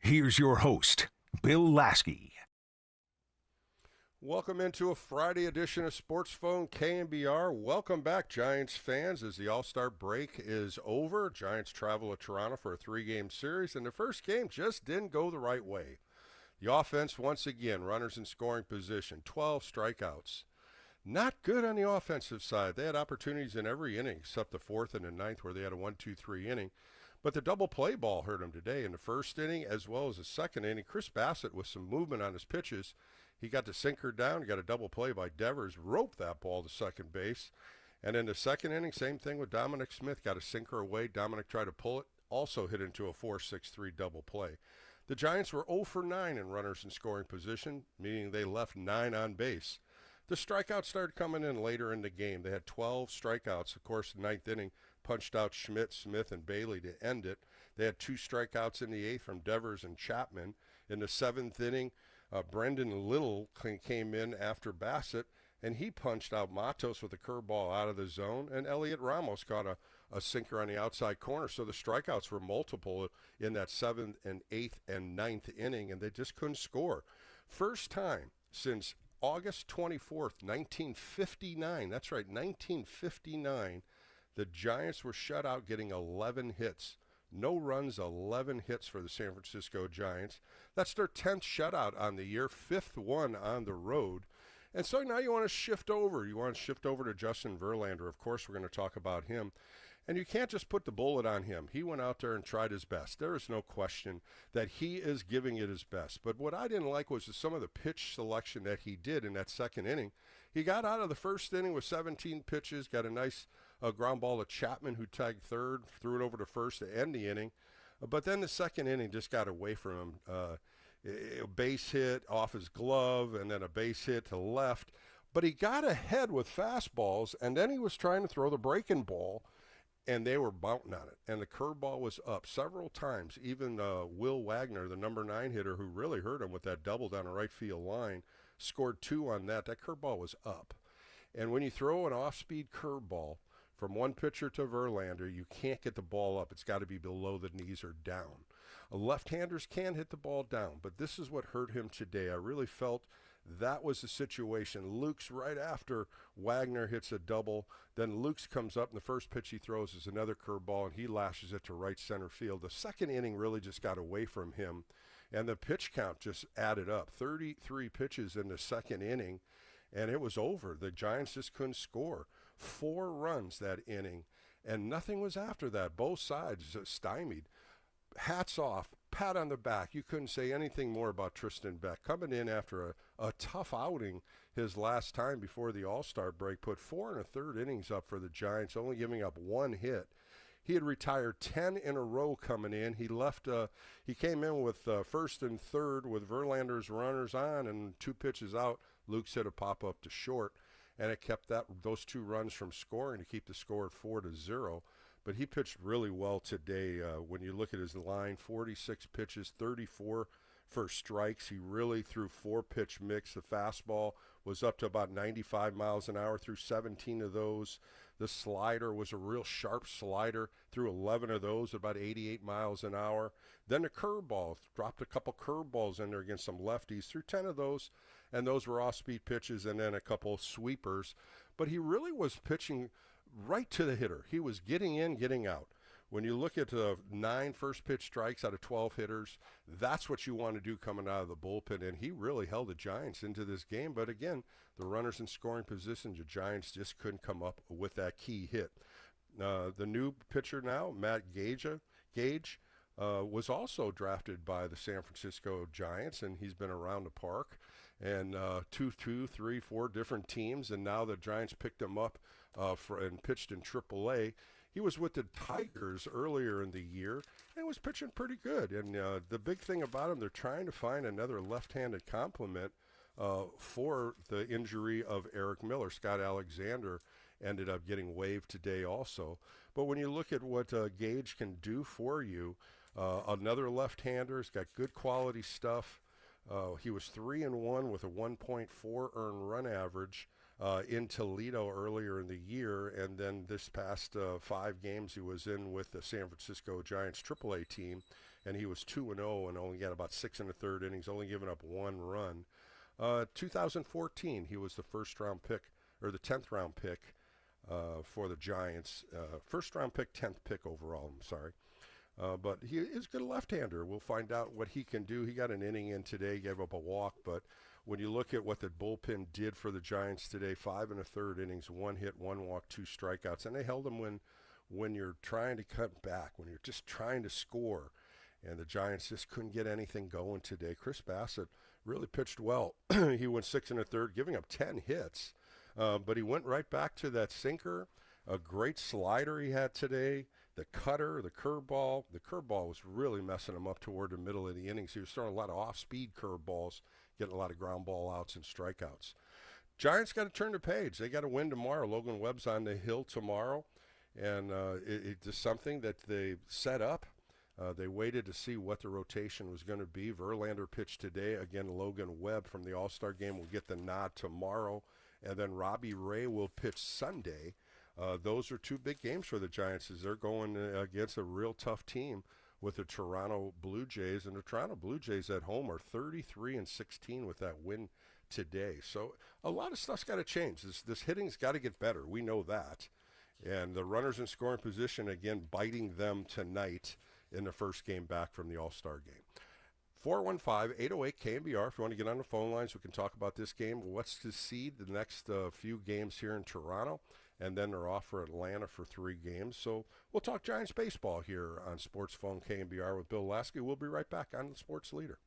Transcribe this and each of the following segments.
Here's your host, Bill Lasky. Welcome into a Friday edition of Sports Phone KNBR. Welcome back, Giants fans, as the All-Star break is over. Giants travel to Toronto for a 3-game series, and the first game just didn't go the right way. The offense, once again, runners in scoring position, 12 strikeouts. Not good on the offensive side. They had opportunities in every inning except the fourth and the ninth where they had a 1-2-3 inning. But the double play ball hurt him today in the first inning as well as the second inning. Chris Bassett with some movement on his pitches. He got the sinker down, got a double play by Devers, roped that ball to second base. And in the second inning, same thing with Dominic Smith, got a sinker away. Dominic tried to pull it, also hit into a 4-6-3 double play. The Giants were 0 for 9 in runners in scoring position, meaning they left 9 on base. The strikeouts started coming in later in the game. They had 12 strikeouts. Of course, the ninth inning punched out Schmidt, Smith, and Bailey to end it. They had 2 strikeouts in the eighth from Devers and Chapman. In the seventh inning, Brendan Little came in after Bassett, and he punched out Matos with a curveball out of the zone, and Elliot Ramos got a sinker on the outside corner. So the strikeouts were multiple in that seventh and eighth and ninth inning, and they just couldn't score. First time since August 24th, 1959, that's right, 1959, the Giants were shut out getting 11 hits. No runs, 11 hits for the San Francisco Giants. That's their 10th shutout on the year, 5th one on the road. And so now you want to shift over. You want to shift over to Justin Verlander. Of course, we're going to talk about him. And you can't just put the bullet on him. He went out there and tried his best. There is no question that he is giving it his best. But what I didn't like was some of the pitch selection that he did in that second inning. He got out of the first inning with 17 pitches, got a nice ground ball to Chapman, who tagged third, threw it over to first to end the inning. But then the second inning just got away from him. A base hit off his glove and then a base hit to left. But he got ahead with fastballs, and then he was trying to throw the breaking ball, and they were bouncing on it. And the curveball was up several times. Even Will Wagner, the number 9 hitter, who really hurt him with that double down the right field line, scored 2 on that. That curveball was up. And when you throw an off-speed curveball from one pitcher to Verlander, you can't get the ball up. It's got to be below the knees or down. Left-handers can hit the ball down, but this is what hurt him today. I really felt that was the situation. Lukes right after Wagner hits a double. Then Lukes comes up, and the first pitch he throws is another curveball, and he lashes it to right center field. The second inning really just got away from him, and the pitch count just added up. 33 pitches in the second inning, and it was over. The Giants just couldn't score. 4 runs that inning, and nothing was after that. Both sides stymied. Hats off, pat on the back. You couldn't say anything more about Tristan Beck. Coming in after a tough outing his last time before the All-Star break, put 4 1/3 innings up for the Giants, only giving up 1 hit. He had retired 10 in a row coming in. He left. He came in with first and third with Verlander's runners on and 2 pitches out. Luke hit a pop-up to short, and it kept those 2 runs from scoring to keep the score at 4-0. But he pitched really well today. When you look at his line, 46 pitches, 34 for strikes. He really threw 4-pitch mix. The fastball was up to about 95 miles an hour, threw 17 of those. The slider was a real sharp slider, threw 11 of those at about 88 miles an hour. Then the curveball, dropped a couple curveballs in there against some lefties, threw 10 of those, and those were off-speed pitches, and then a couple sweepers. But he really was pitching right to the hitter. He was getting in, getting out. When you look at 9 first-pitch strikes out of 12 hitters, that's what you want to do coming out of the bullpen, and he really held the Giants into this game. But again, the runners in scoring positions, the Giants just couldn't come up with that key hit. The new pitcher now, Matt Gage, was also drafted by the San Francisco Giants, and he's been around the park. And 2, 3, 4 different teams, and now the Giants picked him up and pitched in AAA. He was with the Tigers earlier in the year and was pitching pretty good. And the big thing about him, they're trying to find another left-handed complement for the injury of Eric Miller. Scott Alexander ended up getting waived today also. But when you look at what Gage can do for you, another left-hander, he's got good quality stuff. He was 3-1 with a 1.4 earned run average in Toledo earlier in the year, and then this past 5 games he was in with the San Francisco Giants AAA team, and he was 2-0 and only got about 6 1/3 innings, only giving up 1 run. 2014, he was the first round pick, or the 10th round pick for the Giants. First round pick, 10th pick overall, I'm sorry. But he is a good left-hander. We'll find out what he can do. He got an inning in today, gave up a walk, but when you look at what the bullpen did for the Giants today, 5 1/3 innings, 1 hit, 1 walk, 2 strikeouts, and they held them when you're trying to cut back, when you're just trying to score, and the Giants just couldn't get anything going today. Chris Bassett really pitched well. He went 6 1/3, giving up 10 hits, but he went right back to that sinker, a great slider he had today, the cutter, the curveball. The curveball was really messing him up toward the middle of the innings. He was throwing a lot of off-speed curveballs, getting a lot of ground ball outs and strikeouts. Giants got to turn the page. They got to win tomorrow. Logan Webb's on the hill tomorrow, and it's just something that they set up. They waited to see what the rotation was going to be. Verlander pitched today. Again, Logan Webb from the All-Star game will get the nod tomorrow, and then Robbie Ray will pitch Sunday. Those are 2 big games for the Giants as they're going against a real tough team with the Toronto Blue Jays. And the Toronto Blue Jays at home are 33-16 with that win today. So a lot of stuff's got to change. This hitting's got to get better. We know that. And the runners in scoring position, again, biting them tonight in the first game back from the All-Star game. 415-808-KNBR. If you want to get on the phone lines, we can talk about this game. What's to seed the next few games here in Toronto? And then they're off for Atlanta for 3 games. So we'll talk Giants baseball here on Sports Phone KNBR with Bill Lasky. We'll be right back on the Sports Leader.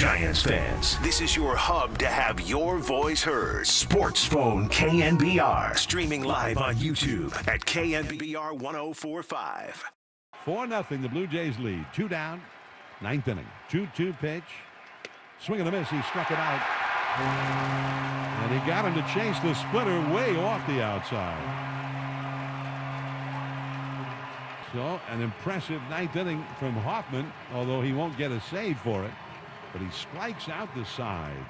Giants fans, this is your hub to have your voice heard. Sports Phone KNBR. Streaming live on YouTube at KNBR 1045. 4-0, the Blue Jays lead. 2 down, 9th inning. 2-2 pitch. Swing and a miss. He struck it out. And he got him to chase the splitter way off the outside. So, an impressive 9th inning from Hoffman, although he won't get a save for it. But he strikes out the side.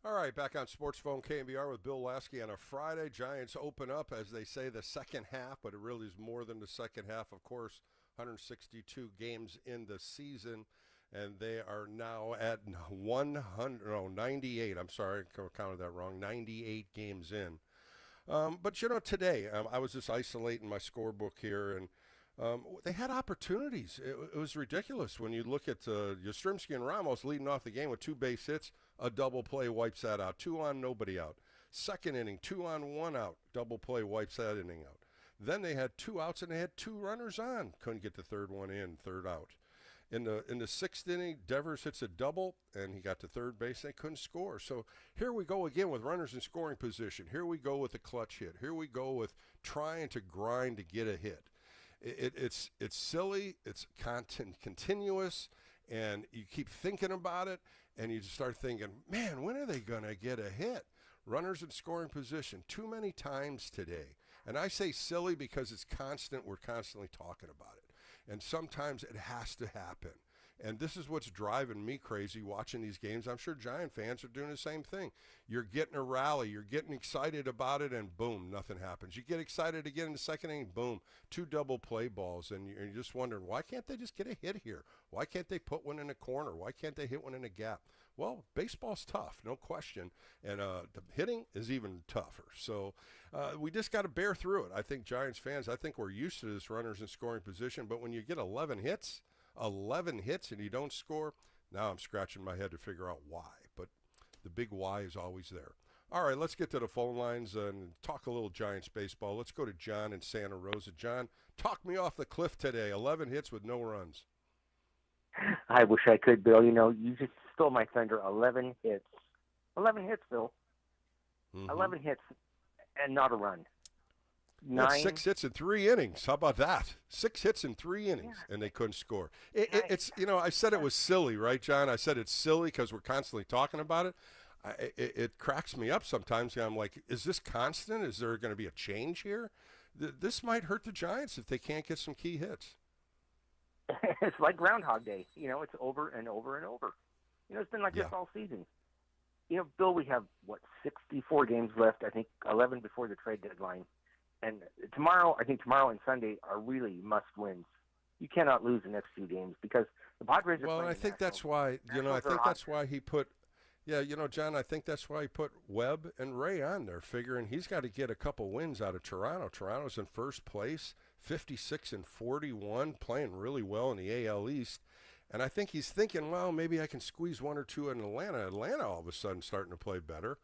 All right, back on Sports Phone KNBR with Bill Lasky on a Friday. Giants open up, as they say, the second half, but it really is more than the second half. Of course, 162 games in the season, and they are now at 98. I'm sorry, I counted that wrong. 98 games in. But, today I was just isolating my scorebook here, and they had opportunities. It was ridiculous when you look at Yastrzemski and Ramos leading off the game with 2 base hits, a double play wipes that out, 2 on, nobody out. Second inning, 2 on, 1 out, double play wipes that inning out. Then they had 2 outs and they had 2 runners on. Couldn't get the third one in, third out. In the 6th inning, Devers hits a double, and he got to third base, and they couldn't score. So here we go again with runners in scoring position. Here we go with a clutch hit. Here we go with trying to grind to get a hit. It's silly, it's continuous, and you keep thinking about it, and you just start thinking, man, when are they going to get a hit? Runners in scoring position too many times today. And I say silly because it's constant. We're constantly talking about it. And sometimes it has to happen. And this is what's driving me crazy watching these games. I'm sure Giant fans are doing the same thing. You're getting a rally. You're getting excited about it, and boom, nothing happens. You get excited again in the second inning, boom, 2 double play balls. And you're just wondering, why can't they just get a hit here? Why can't they put one in a corner? Why can't they hit one in a gap? Well, baseball's tough, no question. And the hitting is even tougher. So we just got to bear through it. I think Giants fans, I think we're used to this runners in scoring position. But when you get 11 hits and you don't score, now I'm scratching my head to figure out why. But the big why is always there. All right, let's get to the phone lines and talk a little Giants baseball. Let's go to John in Santa Rosa. John, talk me off the cliff today. 11 hits with no runs. I wish I could, Bill. You just stole my thunder. 11 hits. 11 hits, Bill. Mm-hmm. 11 hits and not a run. That's 6 hits in 3 innings. How about that? 6 hits in 3 innings, and they couldn't score. It's I said it was silly, right, John? I said it's silly because we're constantly talking about it. It cracks me up sometimes. I'm like, is this constant? Is there going to be a change here? This might hurt the Giants if they can't get some key hits. It's like Groundhog Day. It's over and over and over. It's been like this all season. Bill, we have, 64 games left, I think 11 before the trade deadline. And tomorrow and Sunday are really must-wins. You cannot lose the next 2 games because the Padres are playing. Well, I think that's why, that's why he put, John, I think that's why he put Webb and Ray on there, figuring he's got to get a couple wins out of Toronto. Toronto's in first place, 56-41, playing really well in the AL East. And I think he's thinking, well, maybe I can squeeze 1 or 2 in Atlanta. Atlanta all of a sudden starting to play better.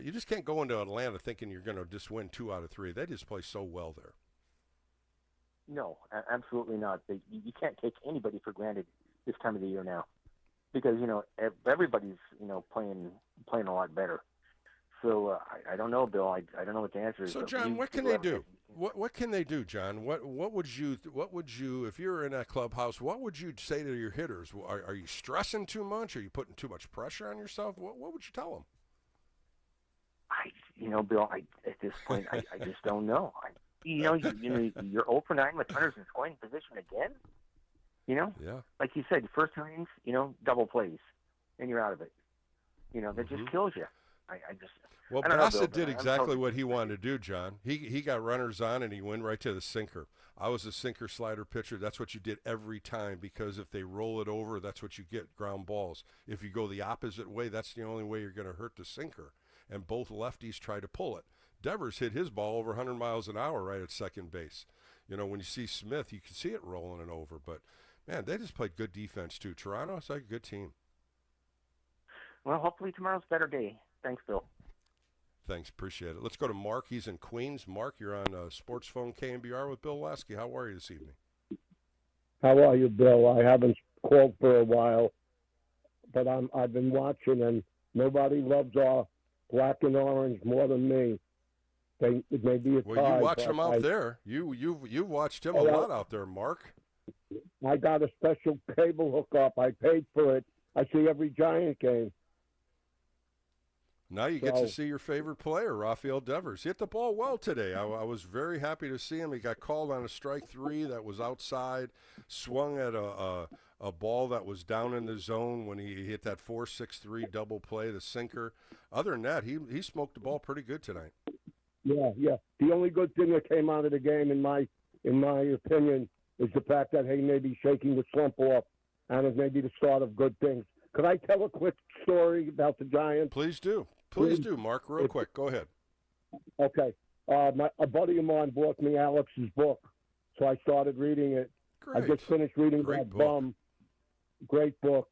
You just can't go into Atlanta thinking you're going to just win 2 out of 3. They just play so well there. No, absolutely not. You can't take anybody for granted this time of the year now, because everybody's playing a lot better. So I don't know, Bill. I don't know what the answer is. So John, what can they do? What can they do, John? What would you if you were in that clubhouse? What would you say to your hitters? Are you stressing too much? Are you putting too much pressure on yourself? What would you tell them? Bill, at this point, I just don't know. You're 0 for 9 with runners in scoring position again. Yeah. Like you said, first innings, double plays, and you're out of it. That just kills you. Well, Bassett did exactly what he wanted to do, John. He got runners on, and he went right to the sinker. I was a sinker slider pitcher. That's what you did every time, because if they roll it over, that's what you get, ground balls. If you go the opposite way, that's the only way you're going to hurt the sinker. And both lefties try to pull it. Devers hit his ball over 100 miles an hour right at second base. When you see Smith, you can see it rolling it over. But, man, they just played good defense, too. Toronto's like a good team. Well, hopefully tomorrow's a better day. Thanks, Bill. Thanks. Appreciate it. Let's go to Mark. He's in Queens. Mark, you're on Sports Phone KNBR with Bill Lasky. How are you this evening? How are you, Bill? I haven't called for a while, but I've been watching, and nobody loves our black and orange more than me. It may be a tie. Well, you watched him out there. You've watched him a lot out there, Mark. I got a special cable hookup. I paid for it. I see every Giant game. Now you get to see your favorite player, Rafael Devers. He hit the ball well today. I was very happy to see him. He got called on a strike 3 that was outside, swung at a ball that was down in the zone when he hit that 4-6-3 double play, the sinker. Other than that, he smoked the ball pretty good tonight. Yeah. The only good thing that came out of the game, in my opinion, is the fact that may be shaking the slump off, and it may be the start of good things. Could I tell a quick story about the Giants? Please do. Please do, Mark, real quick. Go ahead. Okay. A buddy of mine bought me Alex's book, so I started reading it. Great. I just finished reading Great that book. bum. Great book.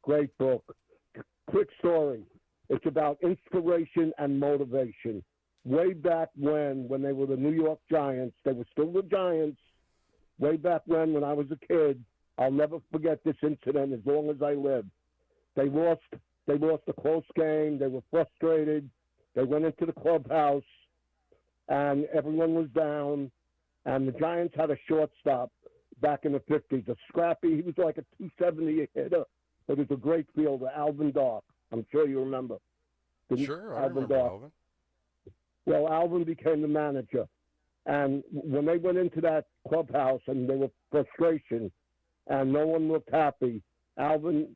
Quick story. It's about inspiration and motivation. Way back when they were the New York Giants, they were still the Giants. Way back when I was a kid, I'll never forget this incident as long as I live. They lost a close game. They were frustrated. They went into the clubhouse, and everyone was down. And the Giants had a shortstop back in the 50s, a scrappy. He was like a 270 hitter. It was a great fielder, Alvin Dark. I'm sure you remember. Sure, I remember Alvin. Well, Alvin became the manager. And when they went into that clubhouse and there was frustration and no one looked happy, Alvin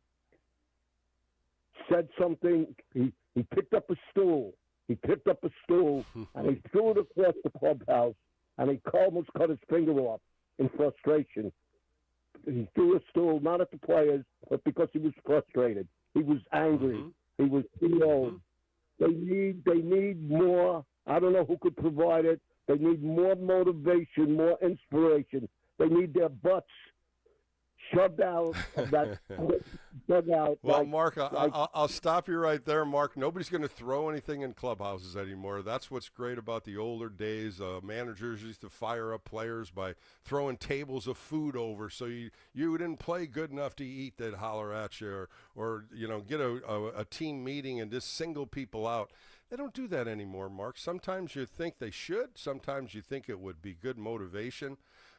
said something. He picked up a stool. And he threw it across the clubhouse, and he almost cut his finger off in frustration. He threw a stool, not at the players, but because he was frustrated. He was angry. Mm-hmm. He was old. They need more. I don't know who could provide it. They need more motivation, more inspiration. They need their butts shoved out of that dugout. Well, Mark, I'll stop you right there, Mark. Nobody's going to throw anything in clubhouses anymore. That's what's great about the older days. Managers used to fire up players by throwing tables of food over, so you didn't play good enough to eat, they'd holler at you, or get a team meeting and just single people out. They don't do that anymore, Mark. Sometimes you think they should. Sometimes you think it would be good motivation.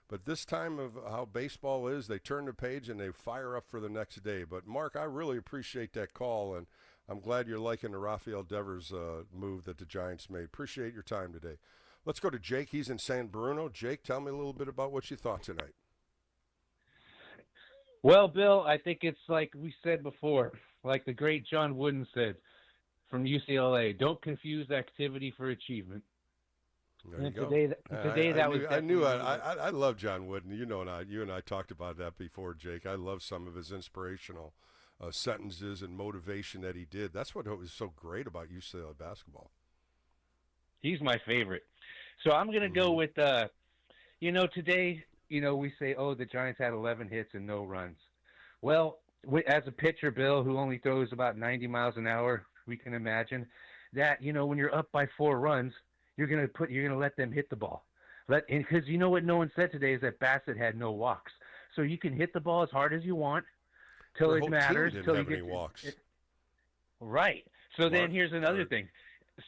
But this time of how baseball is, they turn the page and they fire up for the next day. But, Mark, I really appreciate that call, and I'm glad you're liking the Rafael Devers move that the Giants made. Appreciate your time today. Let's go to Jake. He's in San Bruno. Jake, tell me a little bit about what you thought tonight. Well, Bill, I think it's like we said before, like the great John Wooden said from UCLA, don't confuse activity for achievement. There you go. I love John Wooden. You and I talked about that before, Jake. I love some of his inspirational sentences and motivation that he did. That's what was so great about UCLA basketball. He's my favorite. So I'm going to go with, today, we say, the Giants had 11 hits and no runs. Well, as a pitcher, Bill, who only throws about 90 miles an hour, we can imagine that, when you're up by 4 runs, you're gonna let them hit the ball. Because what no one said today is that Bassett had no walks. So you can hit the ball as hard as you want till it matters. Till you get walks. Right. So then here's another thing.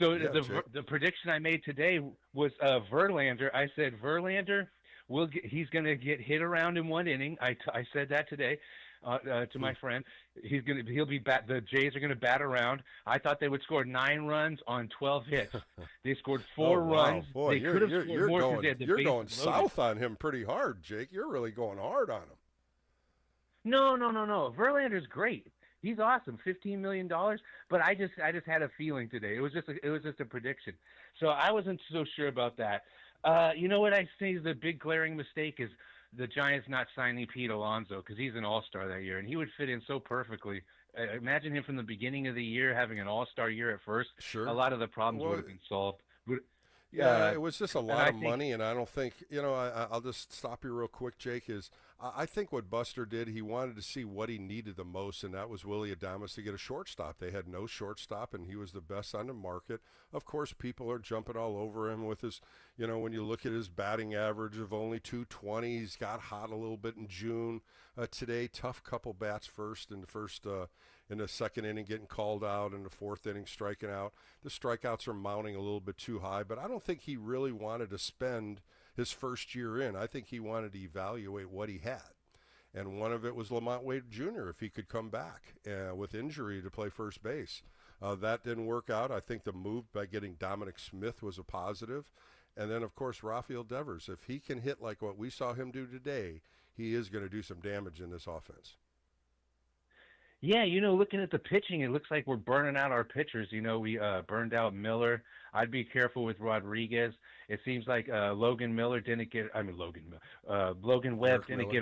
So the prediction I made today was Verlander. I said Verlander he's gonna get hit around in 1 inning. I said that today. To my friend, the Jays are gonna bat around. I thought they would score 9 runs on 12 hits. They scored 4 runs. Boy, they could have scored more because they had the you're bases going loaded. south on him pretty hard, Jake. You're really going hard on him. No. Verlander's great. He's awesome. $15 million. But I just had a feeling today. It was just a prediction. So I wasn't so sure about that. What I say is the big glaring mistake is the Giants not signing Pete Alonso, because he's an all-star that year, and he would fit in so perfectly. Imagine him from the beginning of the year having an all-star year at first. Sure. A lot of the problems would have been solved. Yeah, it was just a lot of think, money, and I don't think, I'll just stop you real quick, Jake, is I think what Buster did, he wanted to see what he needed the most, and that was Willie Adames to get a shortstop. They had no shortstop, and he was the best on the market. Of course, people are jumping all over him with his, when you look at his batting average of only 220, he's got hot a little bit in June. Today, tough couple bats first in the second inning, getting called out, in the fourth inning, striking out. The strikeouts are mounting a little bit too high, but I don't think he really wanted to spend his first year in. I think he wanted to evaluate what he had. And one of it was Lamont Wade Jr., if he could come back with injury to play first base. That didn't work out. I think the move by getting Dominic Smith was a positive. And then, of course, Rafael Devers. If he can hit like what we saw him do today, he is going to do some damage in this offense. Yeah, looking at the pitching, it looks like we're burning out our pitchers. We burned out Miller. I'd be careful with Rodriguez. It seems like Logan Webb didn't get a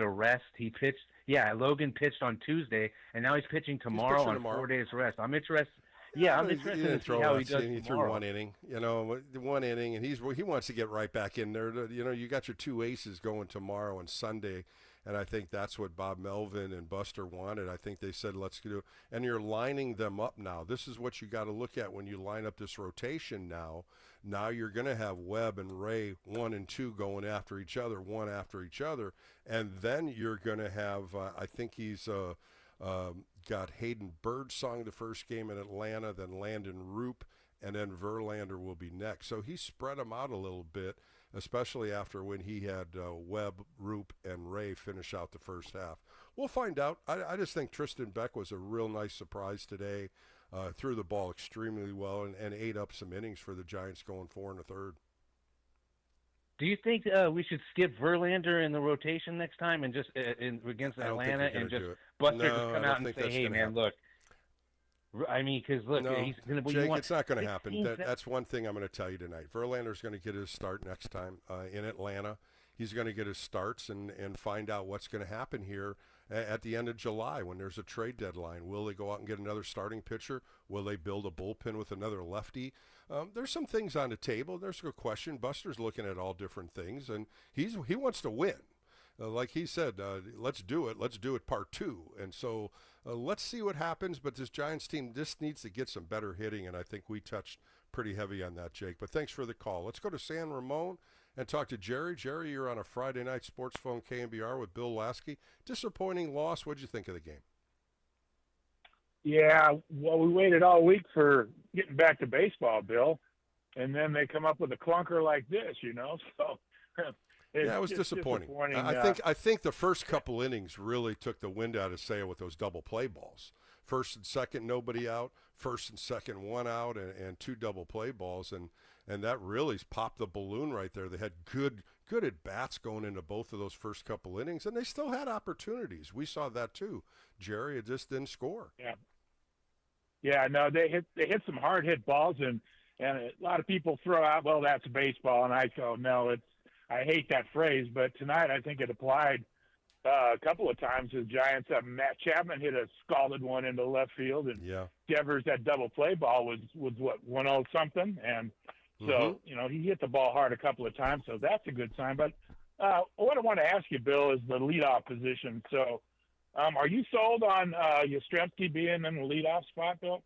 rest. He pitched. Yeah, Logan pitched on Tuesday, and now he's pitching tomorrow on 4 days rest. I'm interested. Yeah, I'm interested to see how he does tomorrow. He threw one inning, and he wants to get right back in there. You got your two aces going tomorrow and Sunday. And I think that's what Bob Melvin and Buster wanted. I think they said, let's do it. And you're lining them up now. This is what you got to look at when you line up this rotation now. Now you're going to have Webb and Ray 1 and 2 going after each other, one after each other. And then you're going to have, I think he's got Hayden Birdsong the first game in Atlanta, then Landon Roop, and then Verlander will be next. So he spread them out a little bit, especially after when he had Webb, Roop, and Ray finish out the first half. We'll find out. I just think Tristan Beck was a real nice surprise today. Threw the ball extremely well and ate up some innings for the Giants going 4 1/3. Do you think we should skip Verlander in the rotation next time and just against Atlanta and just Buster just come out and say, hey, man, look. I mean, because, look, he's going to be Jake, it's not going to happen. That's one thing I'm going to tell you tonight. Verlander's going to get his start next time in Atlanta. He's going to get his starts and find out what's going to happen here at the end of July when there's a trade deadline. Will they go out and get another starting pitcher? Will they build a bullpen with another lefty? There's some things on the table. There's a question. Buster's looking at all different things, and he wants to win. Like he said, let's do it. Let's do it part 2. And so let's see what happens. But this Giants team just needs to get some better hitting, and I think we touched pretty heavy on that, Jake. But thanks for the call. Let's go to San Ramon and talk to Jerry. Jerry, you're on a Friday night Sports Phone KNBR with Bill Lasky. Disappointing loss. What'd you think of the game? Yeah, well, we waited all week for getting back to baseball, Bill, and then they come up with a clunker like this, So it was disappointing. I think the first couple innings really took the wind out of sail with those double play balls. First and second, nobody out. First and second, one out, and 2 double play balls, and that really popped the balloon right there. They had good at bats going into both of those first couple innings, and they still had opportunities. We saw that too. Jerry, it just didn't score. Yeah, no, they hit some hard hit balls, and a lot of people throw out, well, that's baseball, and I go, no, I hate that phrase, but tonight I think it applied a couple of times. The Giants, Matt Chapman hit a scalded one into left field, and Devers, that double play ball was what, 1-0 something, and so he hit the ball hard a couple of times, so that's a good sign. But what I want to ask you, Bill, is the leadoff position. So, are you sold on Yastrzemski being in the leadoff spot, Bill?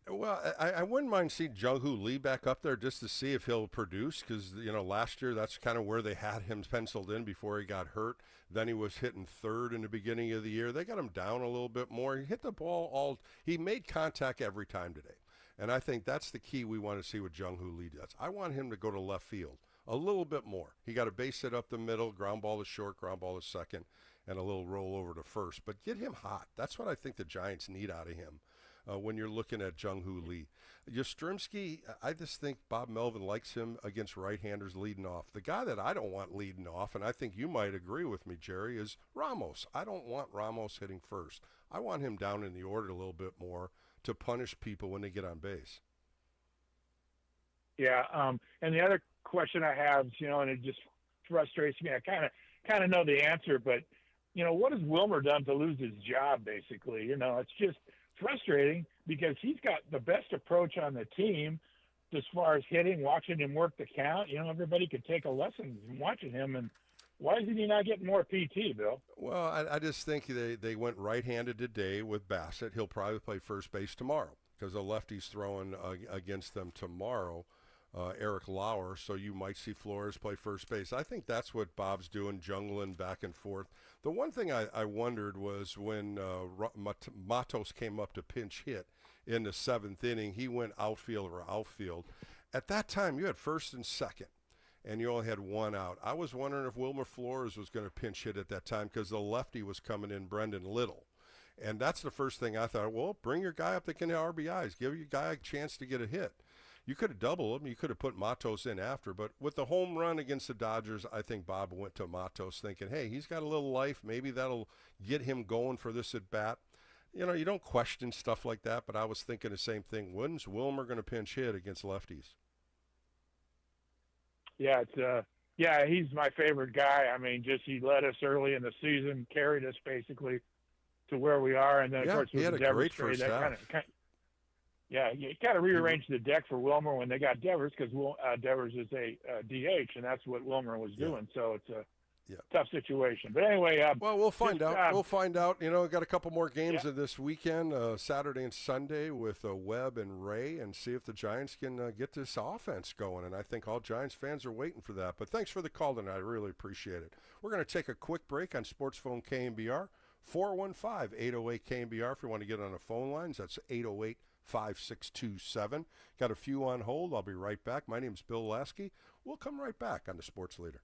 Well, I wouldn't mind seeing Jung-Hoo Lee back up there just to see if he'll produce because, last year that's kind of where they had him penciled in before he got hurt. Then he was hitting third in the beginning of the year. They got him down a little bit more. He hit the ball he made contact every time today. And I think that's the key we want to see what Jung-Hoo Lee does. I want him to go to left field a little bit more. He got a base hit up the middle, ground ball to short, ground ball to second, and a little roll over to first. But get him hot. That's what I think the Giants need out of him. When you're looking at Jung-Hoo Lee. Yastrzemski, I just think Bob Melvin likes him against right-handers leading off. The guy that I don't want leading off, and I think you might agree with me, Jerry, is Ramos. I don't want Ramos hitting first. I want him down in the order a little bit more to punish people when they get on base. Yeah, and the other question I have, and it just frustrates me. I kind of know the answer, but, what has Wilmer done to lose his job, basically? It's just frustrating because he's got the best approach on the team. as far as hitting, watching him work the count. You know, everybody could take a lesson from watching him. And why is he not getting more PT, Bill? Well, I just think they went right-handed today with Bassett. He'll probably play first base tomorrow because the lefty's throwing against them tomorrow, Eric Lauer. So you might see Flores play first base. I think that's what Bob's doing, jungling back and forth. The one thing I wondered was when Matos came up to pinch hit in the 7th inning, he went outfield. At that time, you had first and second, and you only had one out. I was wondering if Wilmer Flores was going to pinch hit at that time because the lefty was coming in, Brendan Little. And that's the first thing I thought, well, bring your guy up that can hit RBIs. Give your guy a chance to get a hit. You could have doubled him. You could have put Matos in after. But with the home run against the Dodgers, I think Bob went to Matos thinking, hey, he's got a little life. Maybe that'll get him going for this at-bat. You know, you don't question stuff like that, but I was thinking the same thing. When's Wilmer going to pinch hit against lefties? Yeah, he's my favorite guy. I mean, just he led us early in the season, carried us basically to where we are, and then of course he had with a the great Devers trade, first that half. you kind of rearranged the deck for Wilmer when they got Devers because Devers is a DH, and that's what Wilmer was doing. So it's a tough situation. But anyway, well, we'll find out. We'll find out. You know, got a couple more games of this weekend, Saturday and Sunday with Webb and Ray, and see if the Giants can get this offense going. And I think all Giants fans are waiting for that. But thanks for the call tonight. I really appreciate it. We're going to take a quick break on Sports Phone KNBR, 415-808-KNBR if you want to get on the phone lines. That's 808-5627. Got a few on hold. I'll be right back. My name's Bill Lasky. We'll come right back on the Sports Leader.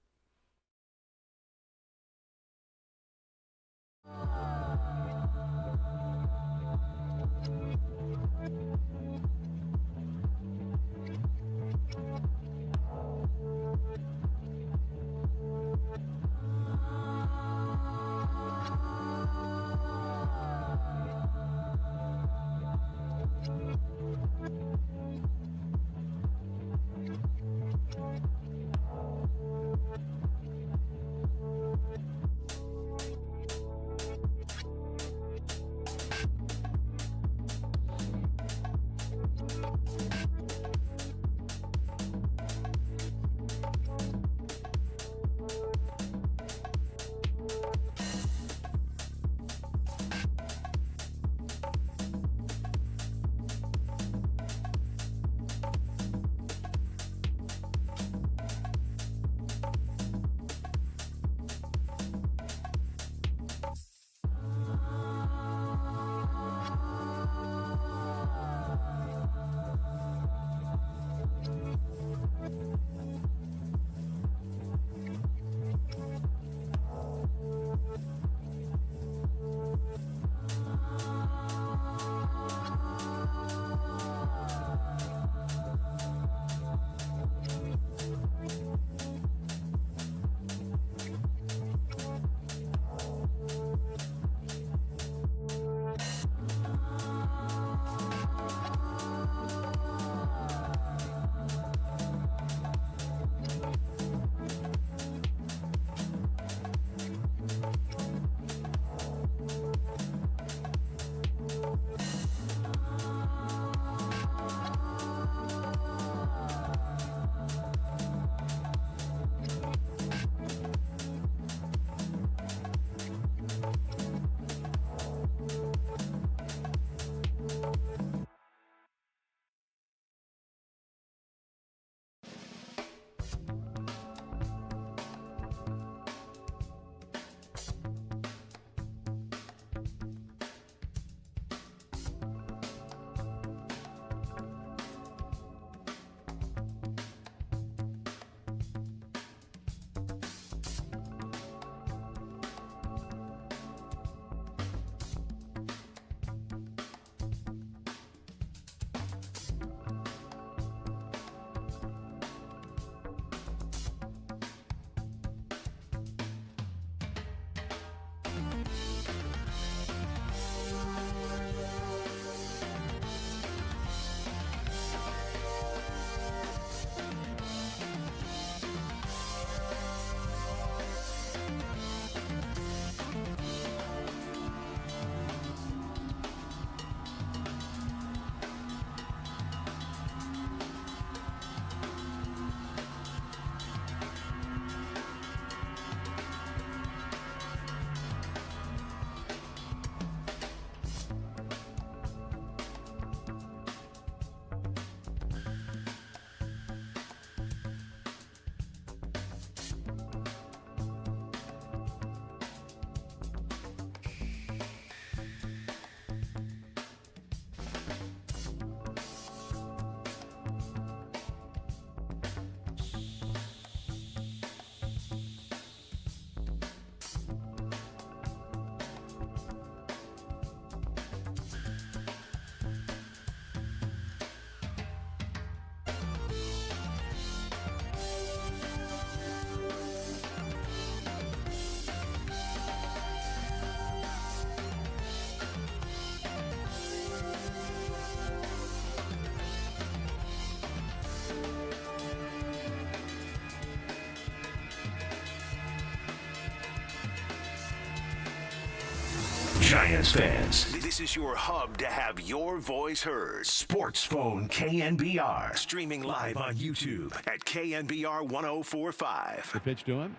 Giants fans, this is your hub to have your voice heard. Sports Phone KNBR. Streaming live on YouTube at KNBR 1045. The pitch to him.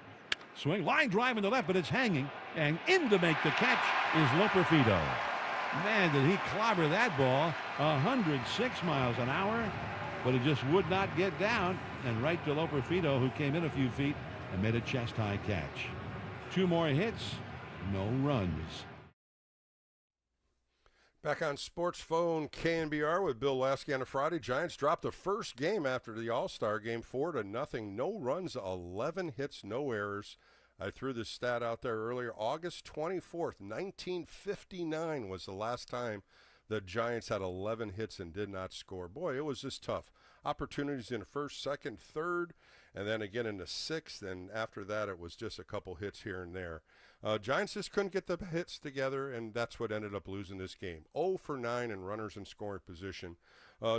Swing, line drive in the left, but it's hanging. And in to make the catch is Loperfido. Man, did he clobber that ball 106 miles an hour, but it just would not get down. And right to Loperfido, who came in a few feet and made a chest-high catch. 2 more hits, no runs. Back on Sports Phone KNBR with Bill Lasky on a Friday. Giants dropped the first game after the All-Star game, 4-0. No runs, 11 hits, no errors. I threw this stat out there earlier. August 24th, 1959 was the last time the Giants had 11 hits and did not score. Boy, it was just tough. Opportunities in the first, second, third, and then again in the sixth. And after that, it was just a couple hits here and there. Giants just couldn't get the hits together, and that's what ended up losing this game. 0 for 9 in runners in scoring position.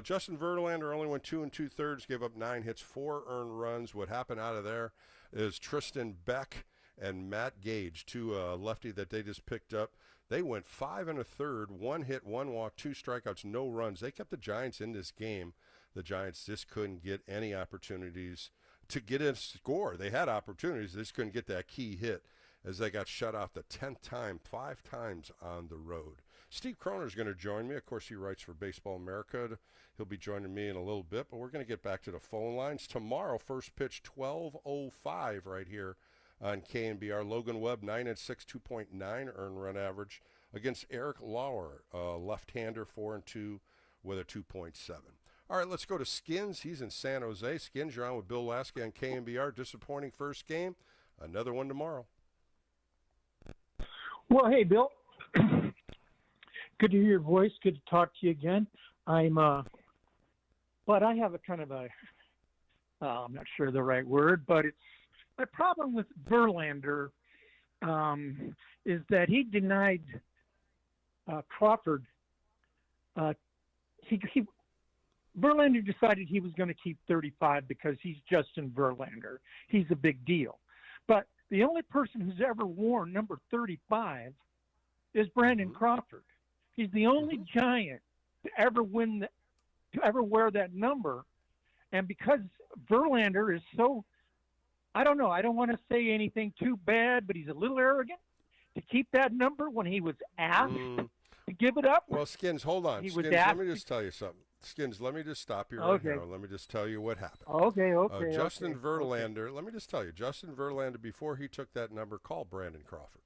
Justin Verlander only went 2 2/3, gave up 9 hits, 4 earned runs. What happened out of there is Tristan Beck and Matt Gage, 2 lefty that they just picked up. They went 5 1/3, 1 hit, 1 walk, 2 strikeouts, no runs. They kept the Giants in this game. The Giants just couldn't get any opportunities to get a score. They had opportunities, they just couldn't get that key hit, as they got shut off the 10th time, 5 times on the road. Steve Kroner is going to join me. Of course, he writes for Baseball America. He'll be joining me in a little bit, but we're going to get back to the phone lines. Tomorrow, first pitch, 12:05 right here on KNBR. Logan Webb, 9-6, 2.9 earned run average against Eric Lauer, left-hander, 4-2 with a 2.7. All right, let's go to Skins. He's in San Jose. Skins, you're on with Bill Lasky on KNBR. Disappointing first game. Another one tomorrow. Well, hey, Bill. Good to hear your voice. Good to talk to you again. But I have a kind of a, I'm not sure the right word, but it's my problem with Verlander is that he denied Crawford. Verlander decided he was going to keep 35 because he's Justin Verlander. He's a big deal. But the only person who's ever worn number 35 is Brandon Crawford. He's the only Giant to ever wear that number. And because Verlander is so, I don't know, I don't want to say anything too bad, but he's a little arrogant to keep that number when he was asked to give it up. Well, Skins, hold on. Skins, let me just tell you something. Skins, let me just stop you right now. Let me just tell you what happened. Okay. Justin Verlander, let me just tell you, Justin Verlander, before he took that number, called Brandon Crawford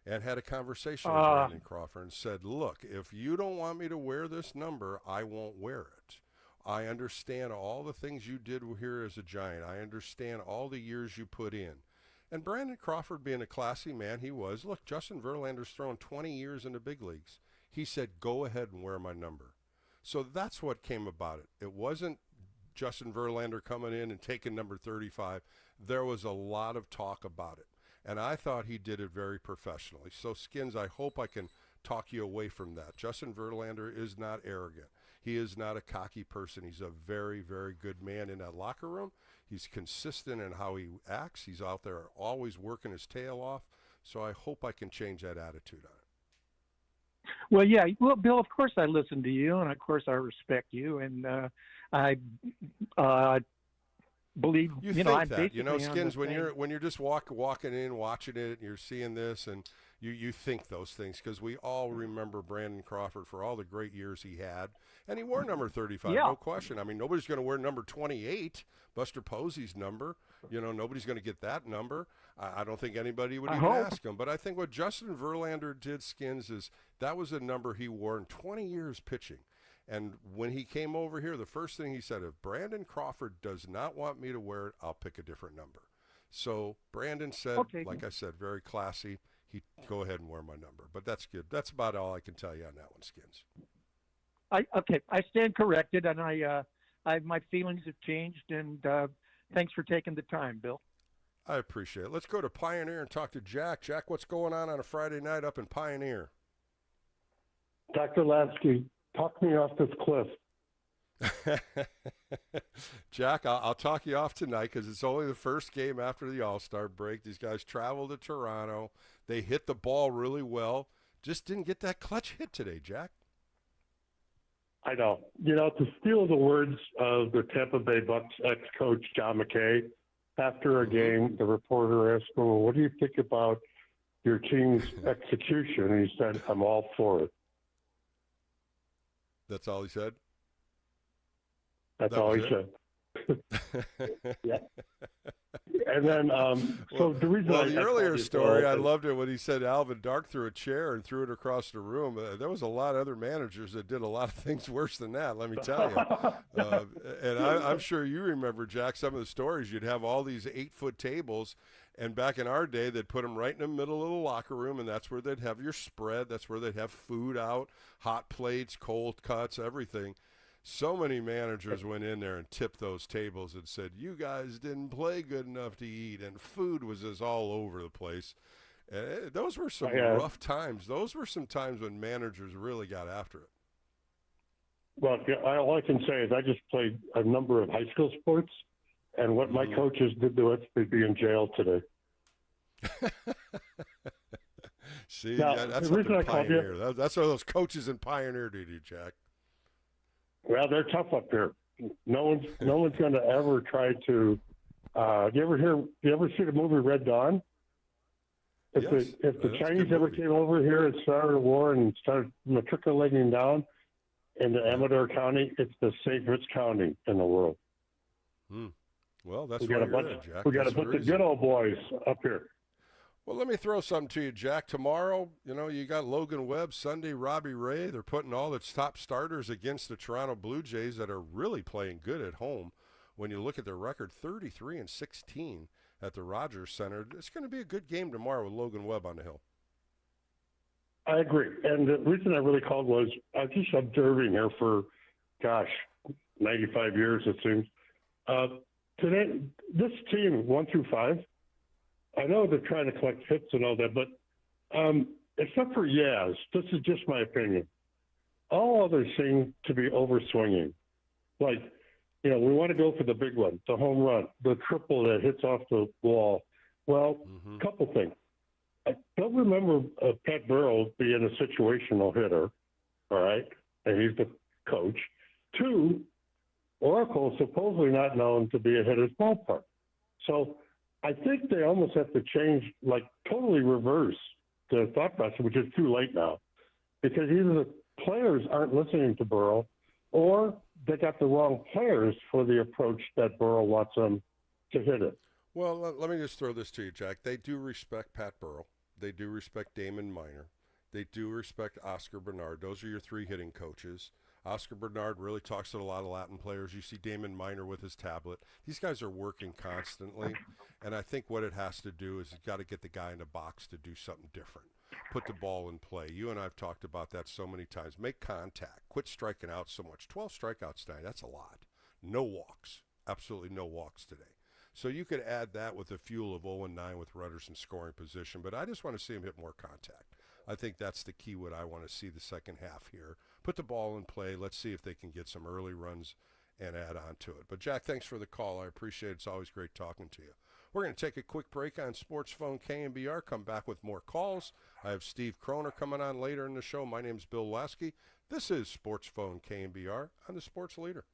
and had a conversation with Brandon Crawford and said, look, if you don't want me to wear this number, I won't wear it. I understand all the things you did here as a Giant. I understand all the years you put in. And Brandon Crawford, being a classy man he was, look, Justin Verlander's thrown 20 years in the big leagues. He said, go ahead and wear my number. So that's what came about it. It wasn't Justin Verlander coming in and taking number 35. There was a lot of talk about it. And I thought he did it very professionally. So, Skins, I hope I can talk you away from that. Justin Verlander is not arrogant. He is not a cocky person. He's a very, very good man in that locker room. He's consistent in how he acts. He's out there always working his tail off. So I hope I can change that attitude on it. Well, yeah. Well, Bill, of course I listen to you, and of course I respect you, and I believe you know think I'm that. You know, Skins, when you're just walking in, watching it, and you're seeing this, and you think those things, because we all remember Brandon Crawford for all the great years he had, and he wore number 35, no question. I mean, nobody's going to wear number 28, Buster Posey's number. You know, nobody's going to get that number. I don't think anybody would even ask him. But I think what Justin Verlander did, Skins, is that was a number he wore in 20 years pitching. And when he came over here, the first thing he said, if Brandon Crawford does not want me to wear it, I'll pick a different number. So Brandon said, like I said, very classy, he'd go ahead and wear my number. But that's good. That's about all I can tell you on that one, Skins. I stand corrected, and my feelings have changed, and thanks for taking the time, Bill. I appreciate it. Let's go to Pioneer and talk to Jack. Jack, what's going on a Friday night up in Pioneer? Dr. Lasky, talk me off this cliff. Jack, I'll talk you off tonight because it's only the first game after the All-Star break. These guys travel to Toronto. They hit the ball really well. just didn't get that clutch hit today, Jack. I know. To steal the words of the Tampa Bay Bucks ex-coach John McKay, after a game, the reporter asked him, well, what do you think about your team's execution? And he said, I'm all for it. That's all he said? That's all he said. Yeah. And then, the reason the earlier story, I loved it when he said Alvin Dark threw a chair and threw it across the room. There was a lot of other managers that did a lot of things worse than that, let me tell you. And I'm sure you remember, Jack, some of the stories. You'd have all these 8-foot tables, and back in our day, they'd put them right in the middle of the locker room, and that's where they'd have your spread. That's where they'd have food out, hot plates, cold cuts, everything. So many managers went in there and tipped those tables and said, you guys didn't play good enough to eat, and food was just all over the place. Those were some rough times. Those were some times when managers really got after it. Well, all I can say is I just played a number of high school sports, and what my coaches did to us, they'd be in jail today. See, now, that's something Pioneer. That's what those coaches in Pioneer do, Jack. Well, they're tough up here. No one's going to ever try to. Do you ever see the movie Red Dawn? If the Chinese ever came over here and started a war and started matriculating down into Amador County, it's the safest county in the world. Well, that's why you're there, Jack. We got to put the good old boys up here. Well, let me throw something to you, Jack. Tomorrow, you got Logan Webb, Sunday, Robbie Ray. They're putting all its top starters against the Toronto Blue Jays that are really playing good at home. When you look at their record, 33-16 at the Rogers Center. It's going to be a good game tomorrow with Logan Webb on the hill. I agree. And the reason I really called was I was just observing here for, 95 years, it seems. Today, this team, 1 through 5, I know they're trying to collect hits and all that, but except for Yaz, this is just my opinion, all others seem to be overswinging. Like, we want to go for the big one, the home run, the triple that hits off the wall. Well, couple things. I don't remember Pat Burrell being a situational hitter, all right, and he's the coach. 2, Oracle is supposedly not known to be a hitter's ballpark. So I think they almost have to change, totally reverse the thought process, which is too late now, because either the players aren't listening to Burrow or they got the wrong players for the approach that Burrow wants them to hit it. Well, let me just throw this to you, Jack. They do respect Pat Burrell. They do respect Damon Minor. They do respect Oscar Bernard. Those are your 3 hitting coaches. Oscar Bernard really talks to a lot of Latin players. You see Damon Minor with his tablet. These guys are working constantly, and I think what it has to do is it's got to get the guy in the box to do something different. Put the ball in play. You and I have talked about that so many times. Make contact. Quit striking out so much. 12 strikeouts tonight, that's a lot. No walks. Absolutely no walks today. So you could add that with the fuel of 0-9 with runners in scoring position, but I just want to see him hit more contact. I think that's the key, what I want to see the second half here. Put the ball in play. Let's see if they can get some early runs and add on to it. But, Jack, thanks for the call. I appreciate it. It's always great talking to you. We're going to take a quick break on Sports Phone KNBR, come back with more calls. I have Steve Kroner coming on later in the show. My name's Bill Lasky. This is Sports Phone KNBR on the Sports Leader.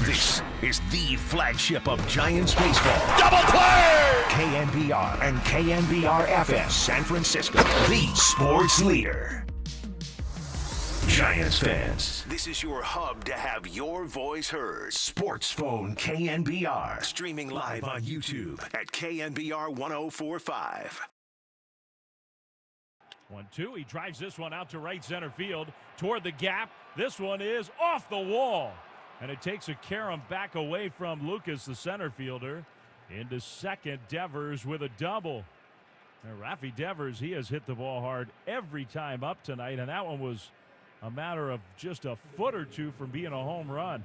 This is the flagship of Giants baseball. Double play! KNBR and KNBR-FS San Francisco, the sports leader. Giants fans, this is your hub to have your voice heard. Sports Phone KNBR. Streaming live on YouTube at KNBR 1045. 1-2. He drives this one out to right center field toward the gap. This one is off the wall. And it takes a carom back away from Lucas, the center fielder. Into second, Devers with a double. And Rafi Devers, he has hit the ball hard every time up tonight. And that one was a matter of just a foot or two from being a home run.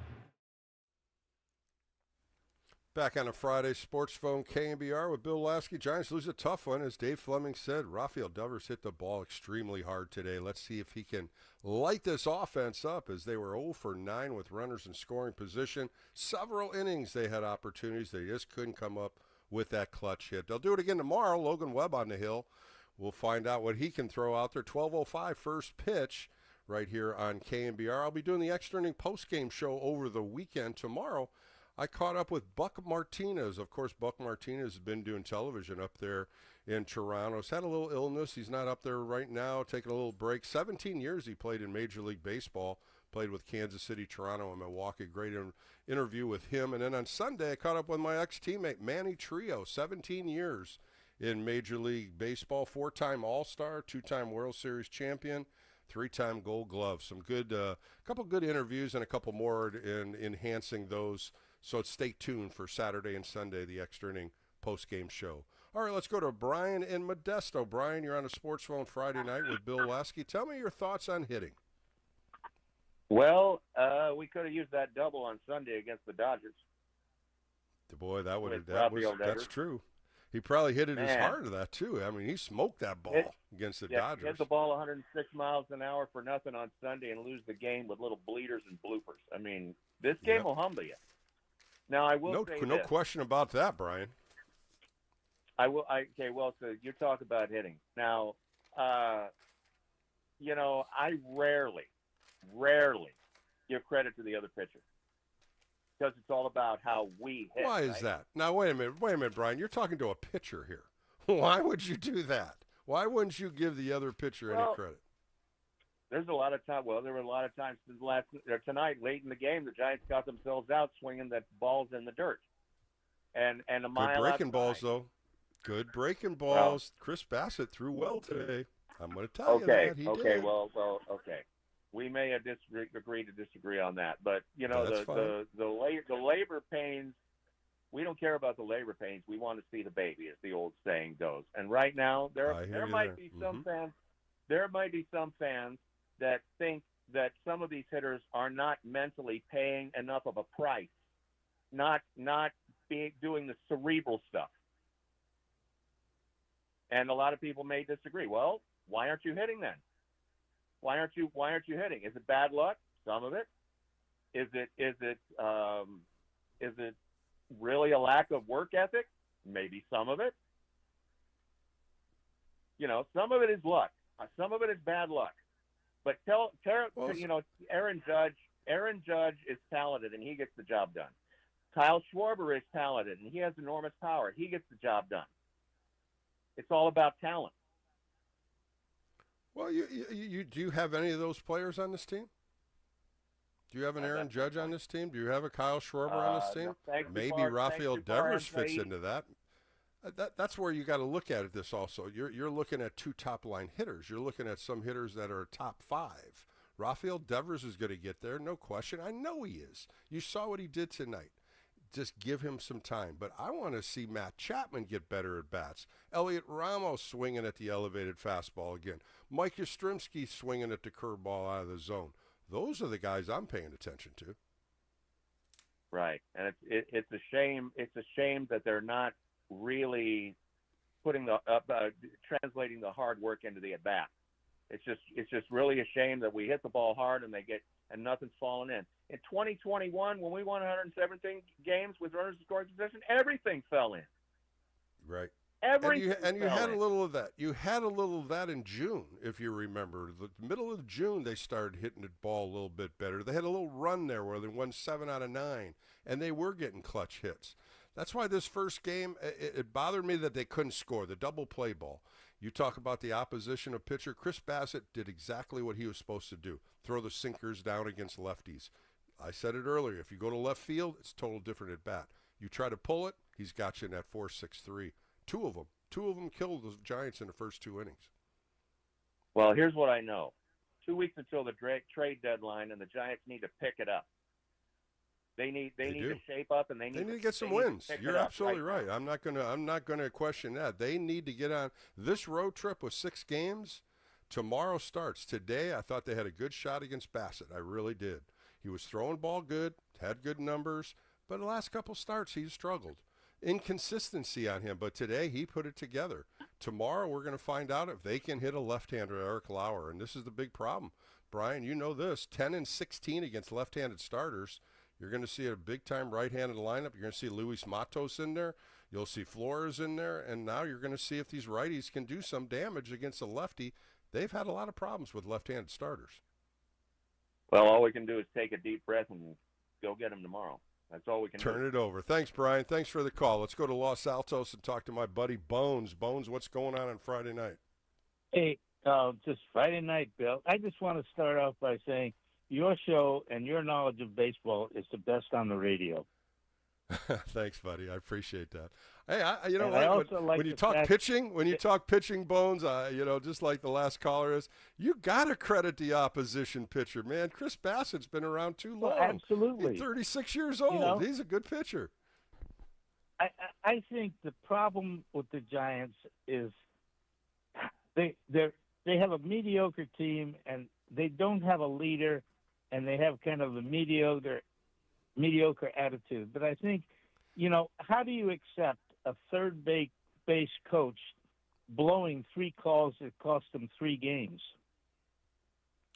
Back on a Friday Sports Phone KNBR with Bill Lasky. Giants lose a tough one. As Dave Fleming said, Rafael Devers hit the ball extremely hard today. Let's see if he can light this offense up, as they were 0 for 9 with runners in scoring position. Several innings they had opportunities. They just couldn't come up with that clutch hit. They'll do it again tomorrow. Logan Webb on the hill. We'll find out what he can throw out there. 12:05 first pitch right here on KNBR. I'll be doing the extra inning post-game show over the weekend tomorrow. I caught up with Buck Martinez. Of course, Buck Martinez has been doing television up there in Toronto. He's had a little illness. He's not up there right now, taking a little break. 17 years he played in Major League Baseball, played with Kansas City, Toronto, and Milwaukee. Great interview with him. And then on Sunday, I caught up with my ex-teammate, Manny Trio, 17 years in Major League Baseball, 4-time All-Star, 2-time World Series champion, 3-time Gold Glove. Some good, couple good interviews and a couple more in enhancing those. So stay tuned for Saturday and Sunday, the extra inning post-game show. All right, let's go to Brian in Modesto. Brian, you're on a Sports Phone Friday night with Bill Lasky. Tell me your thoughts on hitting. Well, we could have used that double on Sunday against the Dodgers. Boy, that's true. He probably hit it as hard as that, too. I mean, he smoked that ball against the Dodgers. Hit the ball 106 miles an hour for nothing on Sunday and lose the game with little bleeders and bloopers. I mean, this game will humble you. Now, I will say no question about that, Brian. Okay, well, so you talk about hitting. Now, I rarely give credit to the other pitcher, because it's all about how we hit. Why is that? Now, wait a minute, Brian. You're talking to a pitcher here. Why would you do that? Why wouldn't you give the other pitcher any credit? There's a lot of time. Well, there were a lot of times tonight, late in the game, the Giants got themselves out swinging that balls in the dirt, and a mile. Good breaking balls, though. Good breaking balls. Well, Chris Bassett threw well today. I'm going to tell you that he did. Well, okay. We may have agree to disagree on that, but the labor pains. We don't care about the labor pains. We want to see the baby, as the old saying goes. And right now, there might be some fans. There might be some fans that think that some of these hitters are not mentally paying enough of a price, not doing the cerebral stuff. And a lot of people may disagree. Well, why aren't you hitting then? Why aren't you hitting? Is it bad luck? Some of it. Is it really a lack of work ethic? Maybe some of it. Some of it is luck. Some of it is bad luck. But Aaron Judge is talented and he gets the job done. Kyle Schwarber is talented and he has enormous power. He gets the job done. It's all about talent. Well, you do you have any of those players on this team? Do you have an Aaron Judge on this team? Do you have a Kyle Schwarber on this team? Maybe Rafael Devers fits into that. That's where you got to look at it. This also, you're looking at two top line hitters. You're looking at some hitters that are top 5. Rafael Devers is going to get there, no question. I know he is. You saw what he did tonight. Just give him some time. But I want to see Matt Chapman get better at bats. Elliot Ramos swinging at the elevated fastball again. Mike Yastrzemski swinging at the curveball out of the zone. Those are the guys I'm paying attention to. Right, and it's a shame. It's a shame that they're not really putting translating the hard work into the at bat. It's just really a shame that we hit the ball hard and nothing's falling in. In 2021, when we won 117 games with runners in scoring position, everything fell in. Right. Everything. And you had a little of that. You had a little of that in June, if you remember. The middle of June, they started hitting the ball a little bit better. They had a little run there where they won 7 out of 9, and they were getting clutch hits. That's why this first game, it bothered me that they couldn't score, the double play ball. You talk about the opposition of pitcher. Chris Bassett did exactly what he was supposed to do, throw the sinkers down against lefties. I said it earlier, if you go to left field, it's a total different at bat. You try to pull it, he's got you in that 4.63. Two of them killed the Giants in the first 2 innings. Well, here's what I know. 2 weeks until the trade deadline, and the Giants need to pick it up. They need to shape up, and they need to get some wins. You're absolutely right. I'm not gonna question that. They need to get on this road trip with 6 games. Tomorrow starts. Today, I thought they had a good shot against Bassett. I really did. He was throwing ball good, had good numbers, but the last couple starts he struggled. Inconsistency on him, but today he put it together. Tomorrow we're going to find out if they can hit a left-hander, Eric Lauer, and this is the big problem. Brian, you know this, 10-16 against left-handed starters. You're going to see a big-time right-handed lineup. You're going to see Luis Matos in there. You'll see Flores in there, and now you're going to see if these righties can do some damage against a lefty. They've had a lot of problems with left-handed starters. Well, all we can do is take a deep breath and go get them tomorrow. That's all we can do. Turn it over. Thanks, Brian. Thanks for the call. Let's go to Los Altos and talk to my buddy Bones. Bones, what's going on Friday night? Hey, just Friday night, Bill. I just want to start off by saying your show and your knowledge of baseball is the best on the radio. Thanks, buddy. I appreciate that. Hey, you know what? When you talk pitching, Bones, just like the last caller is, you got to credit the opposition pitcher, man. Chris Bassett's been around too long. Well, absolutely. He's 36 years old. He's a good pitcher. I think the problem with the Giants is they have a mediocre team, and they don't have a leader, and they have kind of a mediocre attitude. But I think, how do you accept a third base coach blowing 3 calls that cost him 3 games?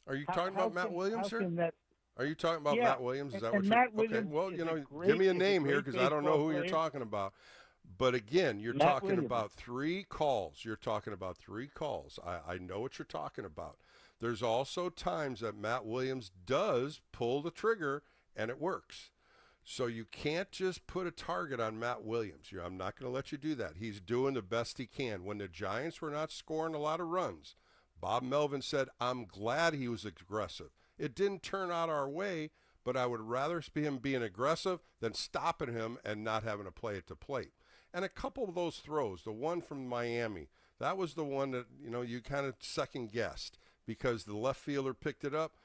Are you talking about Matt Williams here? Are you talking about Matt Williams? Is that what Matt you're Williams? Okay, well, give me a name here because I don't know who you're talking about. But again, you're talking about 3 calls. You're talking about 3 calls. I know what you're talking about. There's also times that Matt Williams does pull the trigger and it works. So you can't just put a target on Matt Williams. I'm not going to let you do that. He's doing the best he can. When the Giants were not scoring a lot of runs, Bob Melvin said, I'm glad he was aggressive. It didn't turn out our way, but I would rather see him being aggressive than stopping him and not having to play at the plate. And a couple of those throws, the one from Miami, that was the one that, you kind of second-guessed because the left fielder picked it up.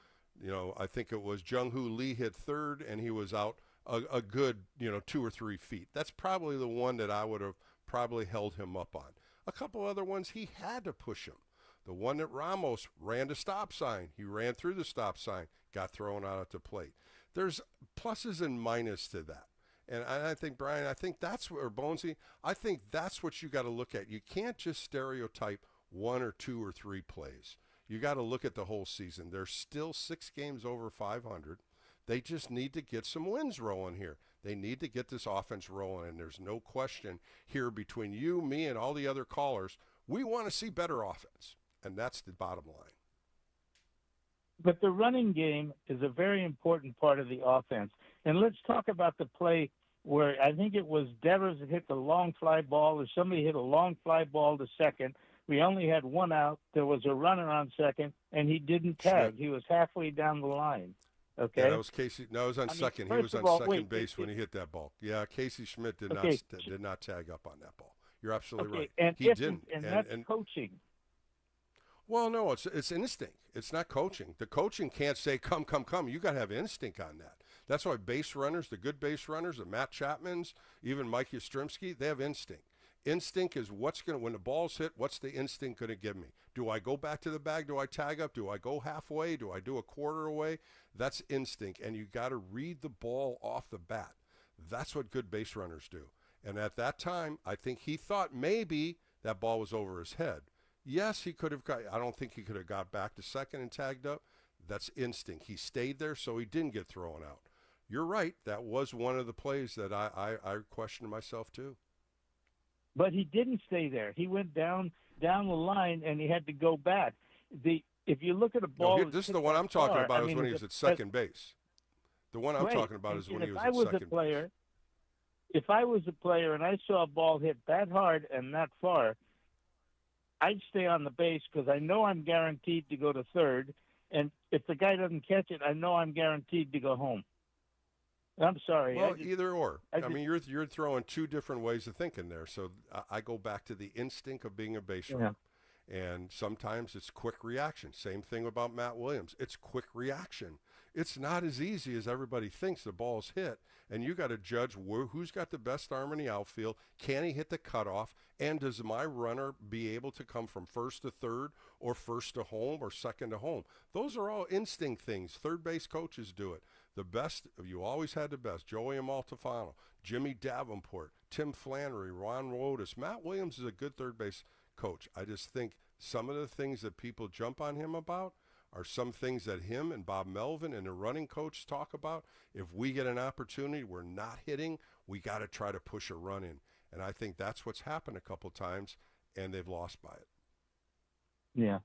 I think it was Jung-Hoo Lee hit third, and he was out a good, 2 or 3 feet. That's probably the one that I would have probably held him up on. A couple other ones, he had to push him. The one that Ramos ran the stop sign. He ran through the stop sign, got thrown out at the plate. There's pluses and minuses to that. And I think, Brian, Bonesy, I think that's what you got to look at. You can't just stereotype 1 or 2 or 3 plays. You got to look at the whole season. There's still 6 games over 500. They just need to get some wins rolling here. They need to get this offense rolling, and there's no question here between you, me, and all the other callers, we want to see better offense, and that's the bottom line. But the running game is a very important part of the offense. And let's talk about the play where I think it was Devers that hit the long fly ball, or somebody hit a long fly ball to second. We only had 1 out. There was a runner on second, and he didn't tag. He was halfway down the line. Okay. Yeah, that was Casey. No, it was on second. He was on second base when he hit that ball. Yeah, Casey Schmidt did not tag up on that ball. You're absolutely right. And he didn't. And that's coaching. Well, no, it's instinct. It's not coaching. The coaching can't say, come. You got to have instinct on that. That's why base runners, the good base runners, the Matt Chapmans, even Mike Yastrzemski, they have instinct. Instinct is when the ball's hit, what's the instinct going to give me? Do I go back to the bag? Do I tag up? Do I go halfway? Do I do a quarter away? That's instinct, and you got to read the ball off the bat. That's what good base runners do. And at that time, I think he thought maybe that ball was over his head. Yes, he could have I don't think he could have got back to second and tagged up. That's instinct. He stayed there, so he didn't get thrown out. You're right. That was one of the plays that I questioned myself too. but he didn't stay there. He went down the line, and he had to go back. If you look at a ball, this is the one I'm talking about. Is when he was at second base. The one I'm talking about is when he was at second base. If I was a player and I saw a ball hit that hard and that far, I'd stay on the base because I know I'm guaranteed to go to third. And if the guy doesn't catch it, I know I'm guaranteed to go home. I'm sorry. Well, either or. I mean, you're throwing two different ways of thinking there. So I go back to the instinct of being a base runner. And sometimes it's quick reaction. Same thing about Matt Williams. It's quick reaction. It's not as easy as everybody thinks. The ball's hit, and you got to judge who's got the best arm in the outfield. Can he hit the cutoff? And does my runner be able to come from first to third or first to home or second to home? Those are all instinct things. Third base coaches do it. The best, you always had the best. Joey Amaltofano, Jimmy Davenport, Tim Flannery, Ron Wotus. Matt Williams is a good third base coach. I just think some of the things that people jump on him about are some things that him and Bob Melvin and the running coach talk about. If we get an opportunity, we're not hitting, we got to try to push a run in. And I think that's what's happened a couple times, and they've lost by it. Yeah.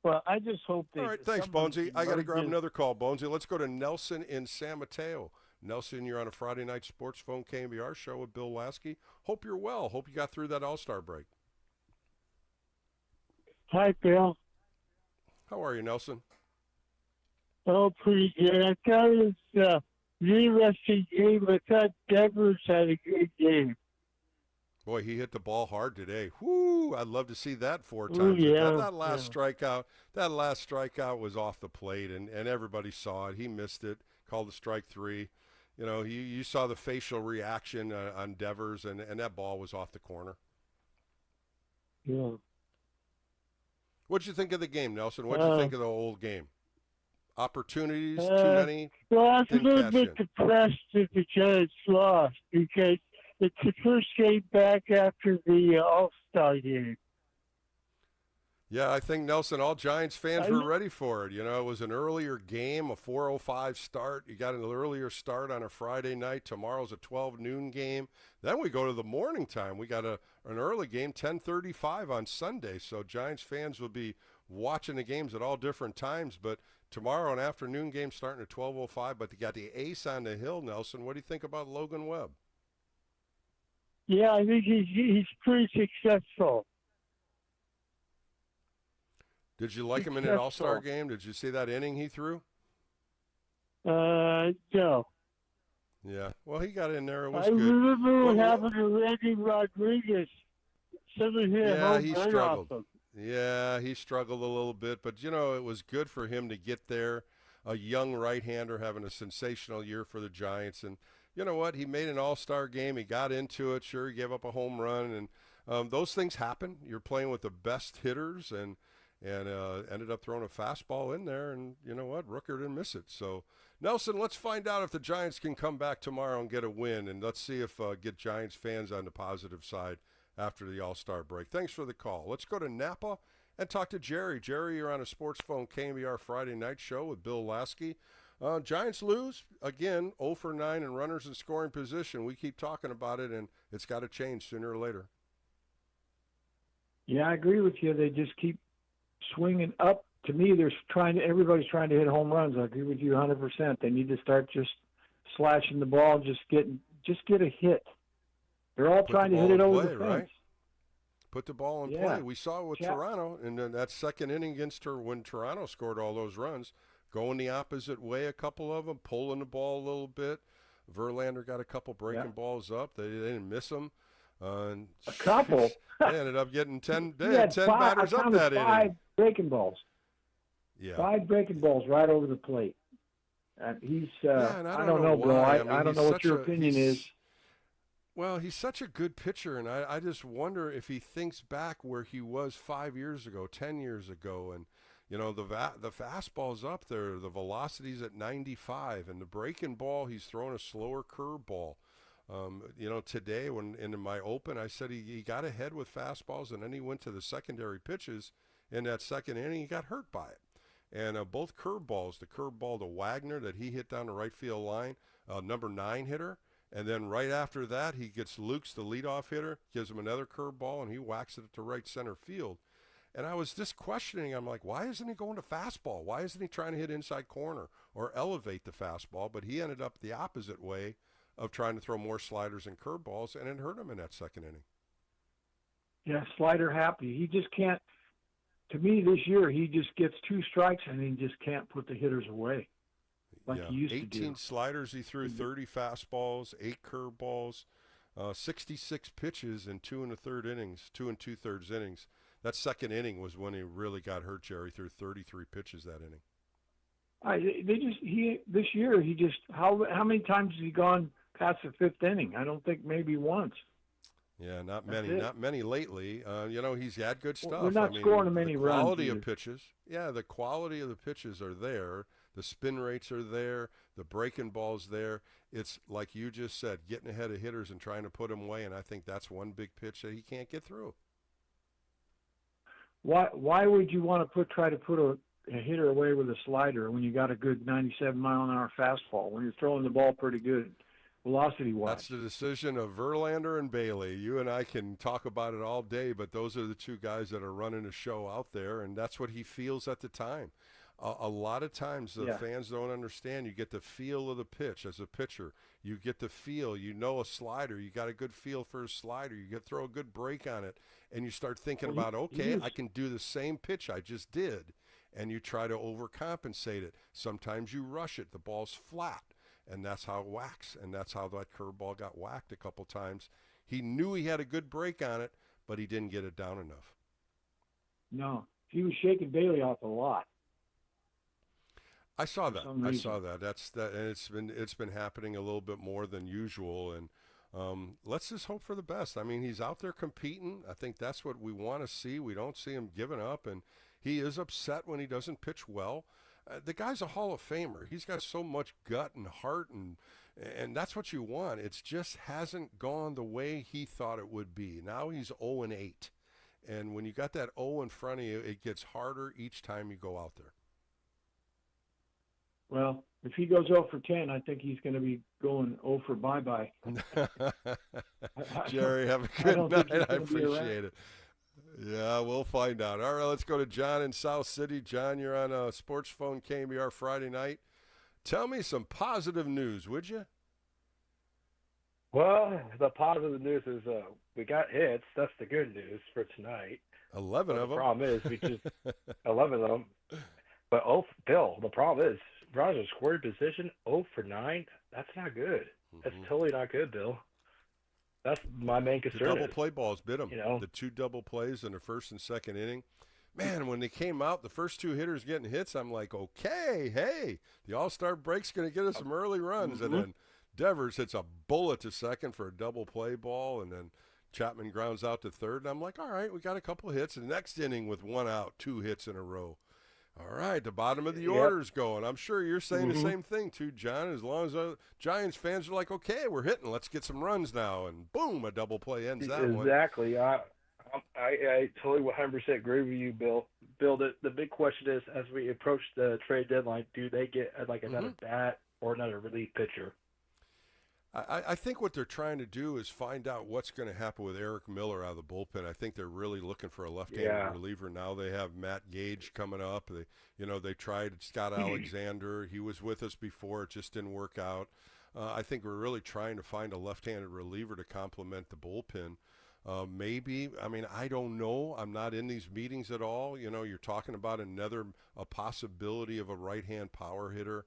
Well, I just hope they... All right, thanks, Bonesy. I got to grab another call, Bonesy. Let's go to Nelson in San Mateo. Nelson, you're on a Friday night sports phone KNBR show with Bill Lasky. Hope you're well. Hope you got through that All-Star break. Hi, Bill. How are you, Nelson? Oh, pretty good. I thought it was a interesting game. I thought Devers had a good game. Boy, he hit the ball hard today. Whoo! I'd love to see that 4 times. Ooh, yeah, that last strikeout was off the plate, and everybody saw it. He missed it, called the strike 3. You know, you saw the facial reaction on Devers, and that ball was off the corner. Yeah. What'd you think of the game, Nelson? What'd you think of the old game? Opportunities, too many? Well, I was a little bit depressed that the Giants lost because it's the first game back after the All-Star game. Yeah, I think, Nelson, all Giants fans were ready for it. You know, it was an earlier game, a 4:05 start. You got an earlier start on a Friday night. Tomorrow's a 12 noon game. Then we go to the morning time. We got an early game, 10:35 on Sunday. So Giants fans will be watching the games at all different times. But tomorrow, an afternoon game starting at 12:05. But they got the ace on the hill, Nelson. What do you think about Logan Webb? Yeah, I think he's pretty successful. Did you like him in an All-Star game? Did you see that inning he threw? No. Yeah. Well, he got in there. It was I good. remember what happened to Randy Rodriguez. Some of him. Yeah, he struggled. Awesome. Yeah, he struggled a little bit. But, you know, it was good for him to get there. A young right-hander having a sensational year for the Giants. And you know what? He made an all-star game. He got into it. Sure, he gave up a home run. And those things happen. You're playing with the best hitters and ended up throwing a fastball in there. And you know what? Rooker didn't miss it. So, Nelson, let's find out if the Giants can come back tomorrow and get a win. And let's see if get Giants fans on the positive side after the all-star break. Thanks for the call. Let's go to Napa and talk to Jerry. Jerry, you're on a Sports Phone KNBR Friday night show with Bill Lasky. Giants lose, again, 0 for 9 and runners in scoring position. We keep talking about it, and it's got to change sooner or later. Yeah, I agree with you. They just keep swinging up. To me, everybody's trying to hit home runs. I agree with you 100%. They need to start just slashing the ball, just get a hit. They're all trying to hit it over the fence. Right? Put the ball in play. We saw it with Toronto in that second inning against her when Toronto scored all those runs. Going the opposite way, a couple of them, pulling the ball a little bit. Verlander got a couple breaking balls up. They didn't miss them. A couple? They ended up getting 10 batters up that inning. 5 breaking balls. Yeah. 5 breaking balls right over the plate. And he's, I don't know, Bill. I don't know what your opinion is. Well, he's such a good pitcher, and I just wonder if he thinks back where he was 5 years ago, 10 years ago, and you know, the fastball's up there, the velocity's at 95, and the breaking ball, he's throwing a slower curveball. You know, today when in my open, I said he got ahead with fastballs, and then he went to the secondary pitches in that second inning. He got hurt by it. And both curveballs, the curveball to Wagner that he hit down the right field line, number 9 hitter, And then right after that, he gets Luke's the leadoff hitter, gives him another curveball, and he whacks it to right center field. And I was just questioning. I'm like, why isn't he going to fastball? Why isn't he trying to hit inside corner or elevate the fastball? But he ended up the opposite way of trying to throw more sliders and curveballs, and it hurt him in that second inning. Yeah, slider happy. He just can't. To me, this year, he just gets 2 strikes, and he just can't put the hitters away like he used to do. 18 sliders he threw, 30 fastballs, 8 curveballs, 66 pitches in 2 2/3 innings, 2 2/3 innings. That second inning was when he really got hurt, Jerry. Threw 33 pitches that inning. This year he just how many times has he gone past the 5th inning? I don't think maybe once. Yeah, not many lately. He's had good stuff. We're not scoring him any runs. The quality of pitches. Yeah, the quality of the pitches are there. The spin rates are there. The breaking ball's there. It's like you just said, getting ahead of hitters and trying to put them away, and I think that's one big pitch that he can't get through. Why would you want to try to put a hitter away with a slider when you got a good 97-mile-an-hour fastball, when you're throwing the ball pretty good velocity-wise? That's the decision of Verlander and Bailey. You and I can talk about it all day, but those are the 2 guys that are running the show out there, and that's what he feels at the time. A lot of times the fans don't understand. You get the feel of the pitch as a pitcher. You get the feel. You know a slider. You got a good feel for a slider. You get throw a good break on it, and you start thinking about, okay, I can do the same pitch I just did, and you try to overcompensate it. Sometimes you rush it. The ball's flat, and that's how it whacks, and that's how that curveball got whacked a couple times. He knew he had a good break on it, but he didn't get it down enough. No, he was shaking Bailey off a lot. I saw that. And it's been happening a little bit more than usual. And let's just hope for the best. I mean, he's out there competing. I think that's what we want to see. We don't see him giving up, and he is upset when he doesn't pitch well. The guy's a Hall of Famer. He's got so much gut and heart, and that's what you want. It just hasn't gone the way he thought it would be. Now he's 0-8, and when you got that 0 in front of you, it gets harder each time you go out there. Well, if he goes 0 for 10, I think he's going to be going 0 for bye-bye. Jerry, have a good night. I appreciate it. Yeah, we'll find out. All right, let's go to John in South City. John, you're on Sports Phone KNBR Friday night. Tell me some positive news, would you? Well, the positive news is we got hits. That's the good news for tonight. 11 of them. The problem is we just 11 of them. But Bill, the problem is Rogers scored position 0 for 9. That's not good. That's totally not good, Bill. That's my main concern. The double play balls bit him. The 2 double plays in the first and second inning. Man, when they came out, the first 2 hitters getting hits, I'm like, okay, hey, the All-Star break's going to get us some early runs. And then Devers hits a bullet to second for a double play ball, and then Chapman grounds out to third. And I'm like, all right, we got a couple of hits. The next inning with 1 out, 2 hits in a row. All right, the bottom of the order's going. I'm sure you're saying the same thing too, John. As long as Giants fans are like, okay, we're hitting. Let's get some runs now. And boom, a double play ends that one. Exactly. I totally 100% agree with you, Bill. Bill, the big question is, as we approach the trade deadline, do they get like another bat or another relief pitcher? I think what they're trying to do is find out what's going to happen with Eric Miller out of the bullpen. I think they're really looking for a left-handed reliever now. They have Matt Gage coming up. They tried Scott Alexander. He was with us before. It just didn't work out. I think we're really trying to find a left-handed reliever to complement the bullpen. Maybe, I mean, I don't know. I'm not in these meetings at all. You're talking about a possibility of a right-hand power hitter.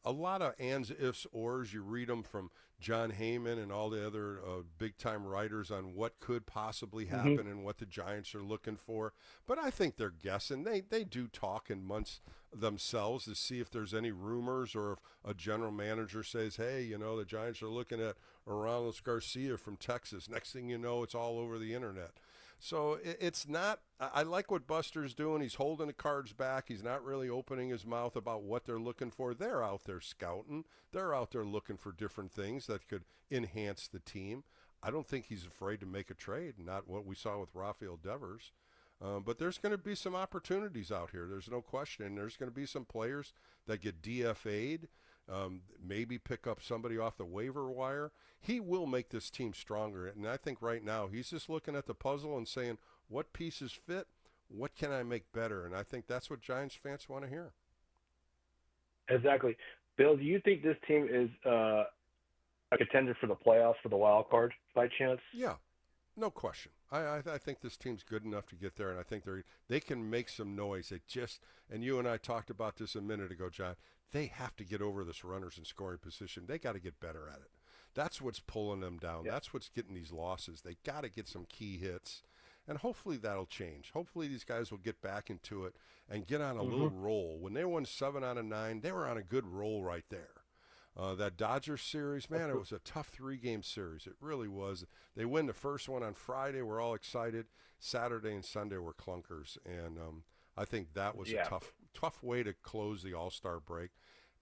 A lot of ands, ifs, ors. You read them from John Heyman and all the other big-time writers on what could possibly happen and what the Giants are looking for. But I think they're guessing. They do talk in months themselves to see if there's any rumors or if a general manager says, hey, the Giants are looking at Orlando Garcia from Texas. Next thing you know, it's all over the internet. So it's not – I like what Buster's doing. He's holding the cards back. He's not really opening his mouth about what they're looking for. They're out there scouting. They're out there looking for different things that could enhance the team. I don't think he's afraid to make a trade, not what we saw with Rafael Devers. But there's going to be some opportunities out here. There's no question. And there's going to be some players that get DFA'd. maybe pick up somebody off the waiver wire. He will make this team stronger. And I think right now he's just looking at the puzzle and saying, what pieces fit? What can I make better? And I think that's what Giants fans want to hear. Exactly. Bill, do you think this team is a contender for the playoffs for the wild card by chance? Yeah, no question. I think this team's good enough to get there, and I think they can make some noise. And you and I talked about this a minute ago, John. They have to get over this runners in scoring position. They got to get better at it. That's what's pulling them down. Yeah. That's what's getting these losses. They got to get some key hits, and hopefully that'll change. Hopefully these guys will get back into it and get on a little roll. When they won 7 out of 9, they were on a good roll right there. That Dodgers series, man, it was a tough 3-game series. It really was. They win the first one on Friday. We're all excited. Saturday and Sunday were clunkers, and I think that was a tough way to close the All-Star break.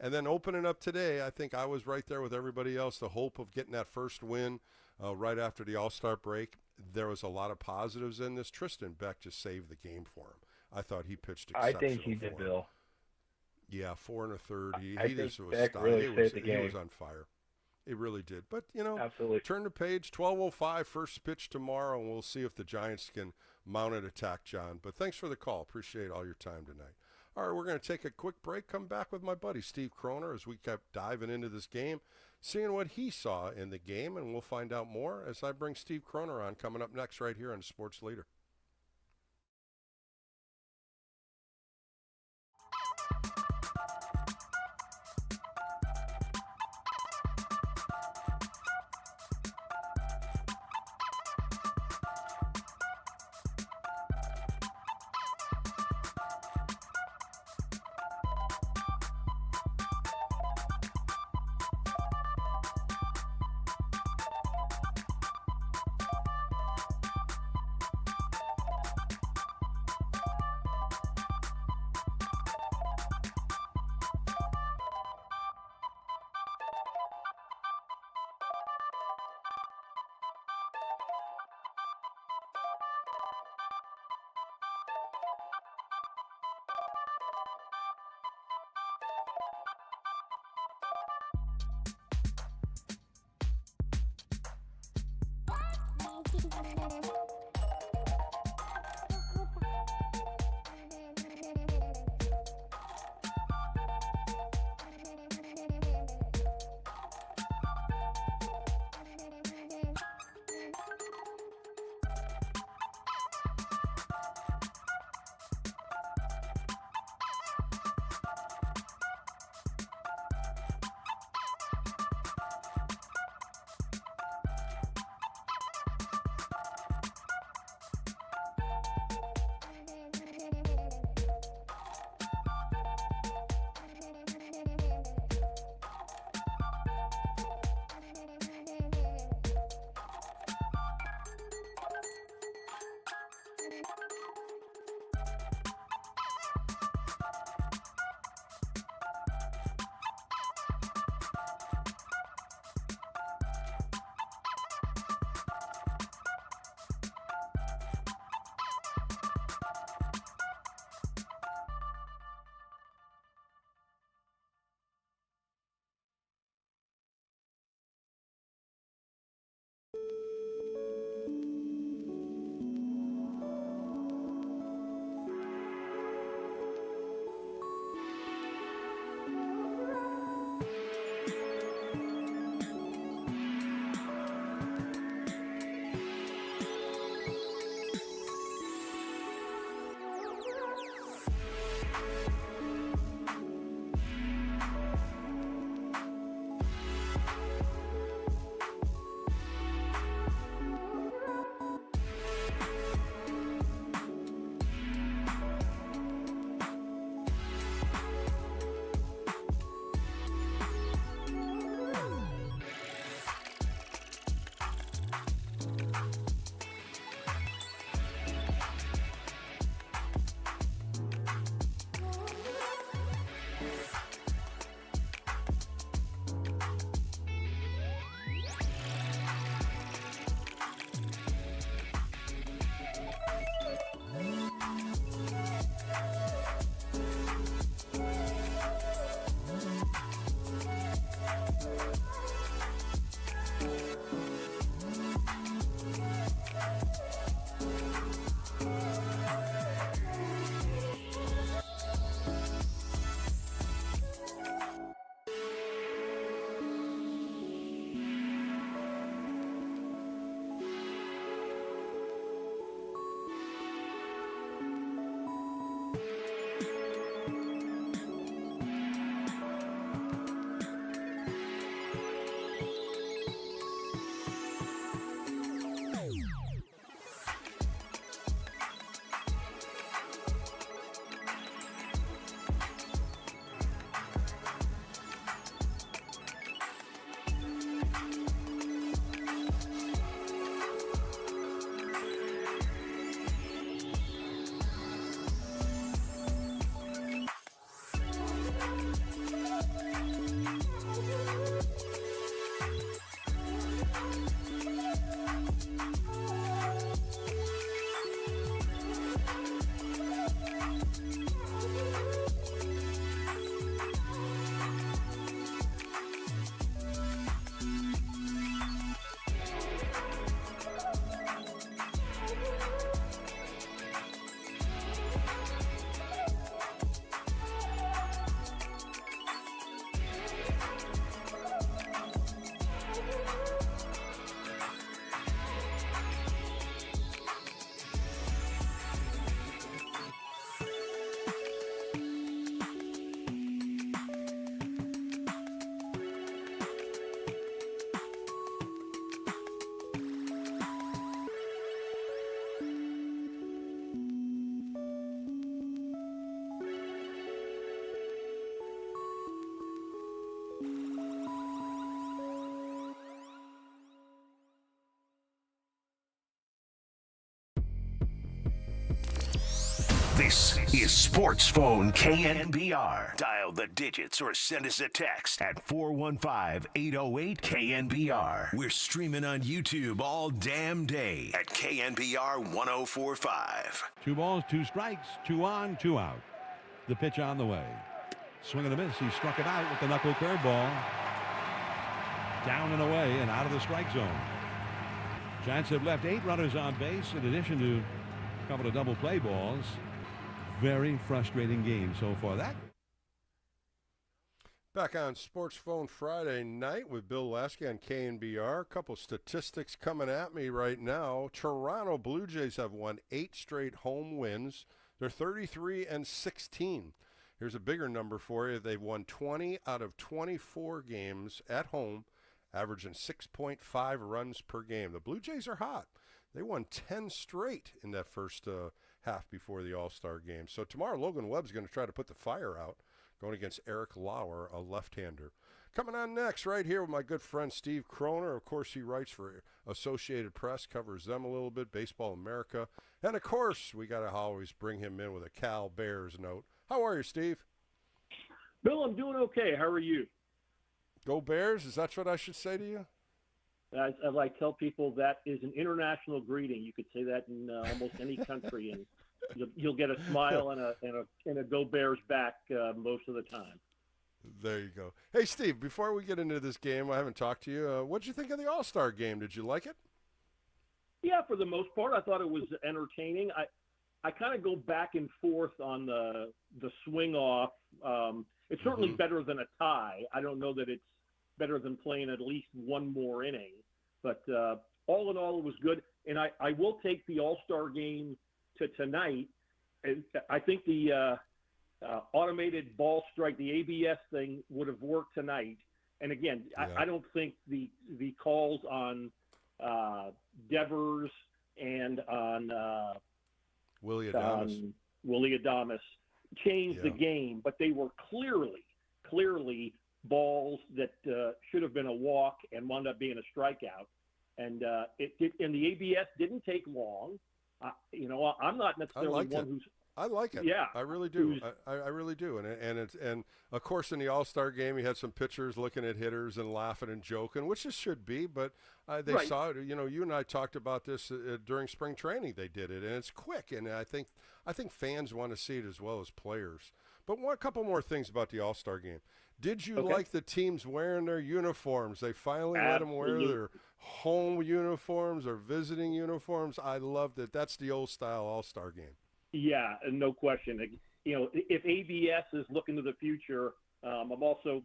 And then opening up today, I think I was right there with everybody else. The hope of getting that first win right after the All-Star break. There was a lot of positives in this. Tristan Beck just saved the game for him. I thought he pitched exceptional. I think he did, Bill. Yeah, 4 1/3. He just was really saved the game. He was on fire. It really did. But, absolutely. Turn the page, 12:05, first pitch tomorrow, and we'll see if the Giants can mount an attack, John. But thanks for the call. Appreciate all your time tonight. All right, we're going to take a quick break, come back with my buddy Steve Kroner as we kept diving into this game, seeing what he saw in the game, and we'll find out more as I bring Steve Kroner on coming up next right here on Sports Leader. This is Sports Phone KNBR. Dial the digits or send us a text at 415-808-KNBR. We're streaming on YouTube all damn day at KNBR 1045. 2 balls, 2 strikes, 2 on, 2 out. The pitch on the way. Swing and a miss. He struck it out with the knuckle curveball. Down and away and out of the strike zone. Giants have left 8 runners on base in addition to a couple of double play balls. Very frustrating game so far. Back on Sports Phone Friday night with Bill Lasky on KNBR. A couple statistics coming at me right now. Toronto Blue Jays have won 8 straight home wins. They're 33-16. Here's a bigger number for you. They've won 20 out of 24 games at home, averaging 6.5 runs per game. The Blue Jays are hot. They won 10 straight in that first half before the All-Star game. So tomorrow, Logan Webb's going to try to put the fire out, going against Eric Lauer, a left-hander. Coming on next, right here with my good friend Steve Kroner. Of course, he writes for Associated Press, covers them a little bit, Baseball America. And, of course, we got to always bring him in with a Cal Bears note. How are you, Steve? Bill, I'm doing okay. How are you? Go Bears? Is that what I should say to you? As I tell people, that is an international greeting. You could say that in almost any country, and you'll get a smile and a Go Bears back most of the time. There you go. Hey, Steve, before we get into this game, I haven't talked to you. What did you think of the All-Star game? Did you like it? Yeah, for the most part, I thought it was entertaining. I kind of go back and forth on the swing off. It's certainly better than a tie. I don't know that it's better than playing at least one more inning. But all in all, it was good. And I will take the All-Star game to tonight. I think the automated ball strike, the ABS thing, would have worked tonight. And again, I don't think the calls on Devers and on Willie Adames changed the game, but they were clearly balls that should have been a walk and wound up being a strikeout. And and the ABS didn't take long. I'm not necessarily one who's. I like it. Yeah, I really do. I really do. And of course in the All-Star game, you had some pitchers looking at hitters and laughing and joking, which it should be. But they saw it. You and I talked about this during spring training. They did it, and it's quick. And I think fans want to see it as well as players. But a couple more things about the All-Star game. Did you like the teams wearing their uniforms? They finally let them wear their home uniforms or visiting uniforms. I loved it. That's the old style All-Star game. Yeah, no question. If ABS is looking to the future,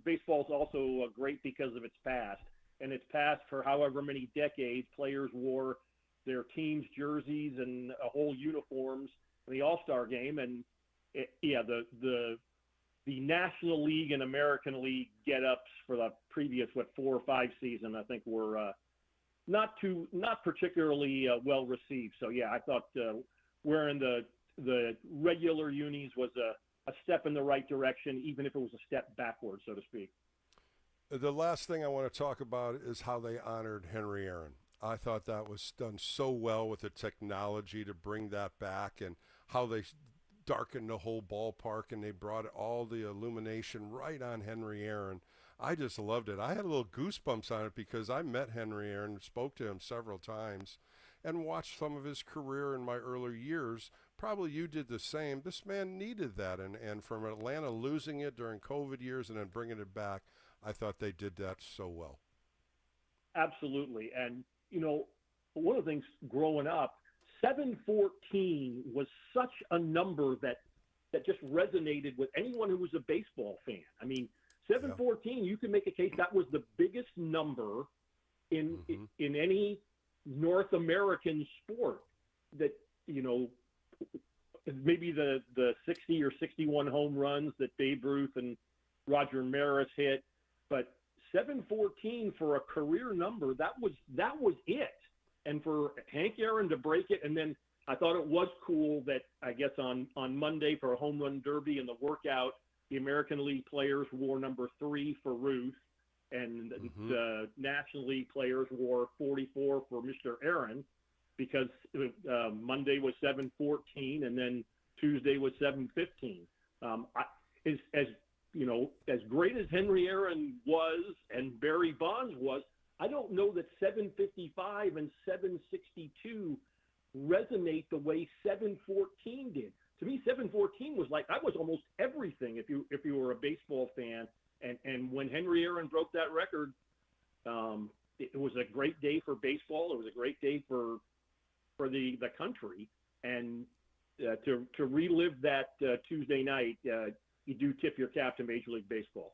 baseball's also great because of its past. And its past for however many decades, players wore their team's jerseys and whole uniforms in the All-Star game. And the National League and American League get-ups for the previous 4 or 5 season, I think were not particularly well received. So yeah, I thought wearing the regular unis was a step in the right direction, even if it was a step backward, so to speak. The last thing I want to talk about is how they honored Henry Aaron. I thought that was done so well with the technology to bring that back, and how they darkened the whole ballpark and they brought all the illumination right on Henry Aaron. I just loved it. I had a little goosebumps on it because I met Henry Aaron, spoke to him several times, and watched some of his career in my earlier years. Probably you did the same. This man needed that, and from Atlanta losing it during COVID years and then bringing it back, I thought they did that so well. Absolutely. And, one of the things growing up, 714 was such a number that just resonated with anyone who was a baseball fan. I mean, 714, you can make a case that was the biggest number in any North American sport. That, maybe the 60 or 61 home runs that Babe Ruth and Roger Maris hit, but 714 for a career number, that was it. And for Hank Aaron to break it, and then I thought it was cool that I guess on Monday for a home run derby in the workout, the American League players wore number 3 for Ruth, and the National League players wore 44 for Mr. Aaron, because Monday was 714 and then Tuesday was 715. As great as Henry Aaron was and Barry Bonds was, I don't know that 755 and 762 resonate the way 714 did. To me, 714 was that was almost everything if you were a baseball fan. And when Henry Aaron broke that record, it was a great day for baseball. It was a great day for the country. And to relive that Tuesday night, you do tip your cap to Major League Baseball.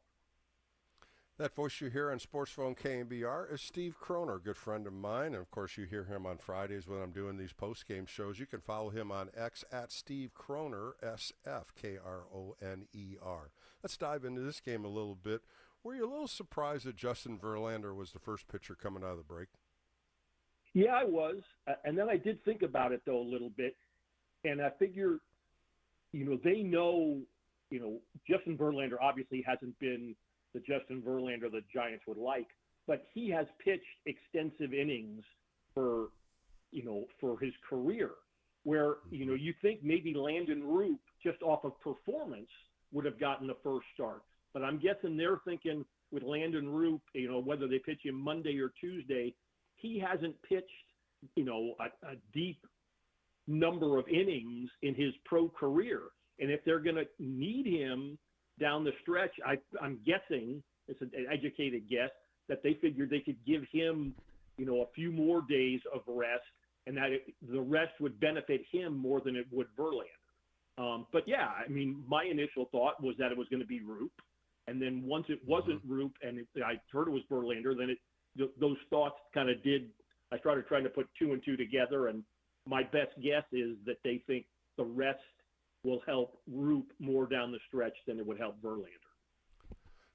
That voice you hear on Sports Phone KNBR is Steve Kroner, a good friend of mine. And, of course, you hear him on Fridays when I'm doing these post-game shows. You can follow him on X at Steve Kroner, SF, Kroner. Let's dive into this game a little bit. Were you a little surprised that Justin Verlander was the first pitcher coming out of the break? Yeah, I was. And then I did think about it, though, a little bit. And I figure, they know, Justin Verlander obviously hasn't been the Justin Verlander the Giants would like, but he has pitched extensive innings for his career, where, you think maybe Landon Roop, just off of performance, would have gotten the first start. But I'm guessing they're thinking with Landon Roop, whether they pitch him Monday or Tuesday, he hasn't pitched, a deep number of innings in his pro career. And if they're going to need him down the stretch, I'm guessing, it's an educated guess, that they figured they could give him, a few more days of rest, and that the rest would benefit him more than it would Verlander. But yeah, I mean, my initial thought was that it was going to be Roop, and then once it wasn't Roop and I heard it was Verlander, then those thoughts kind of did. I started trying to put 2 and 2 together, and my best guess is that they think the rest will help Roop more down the stretch than it would help Verlander.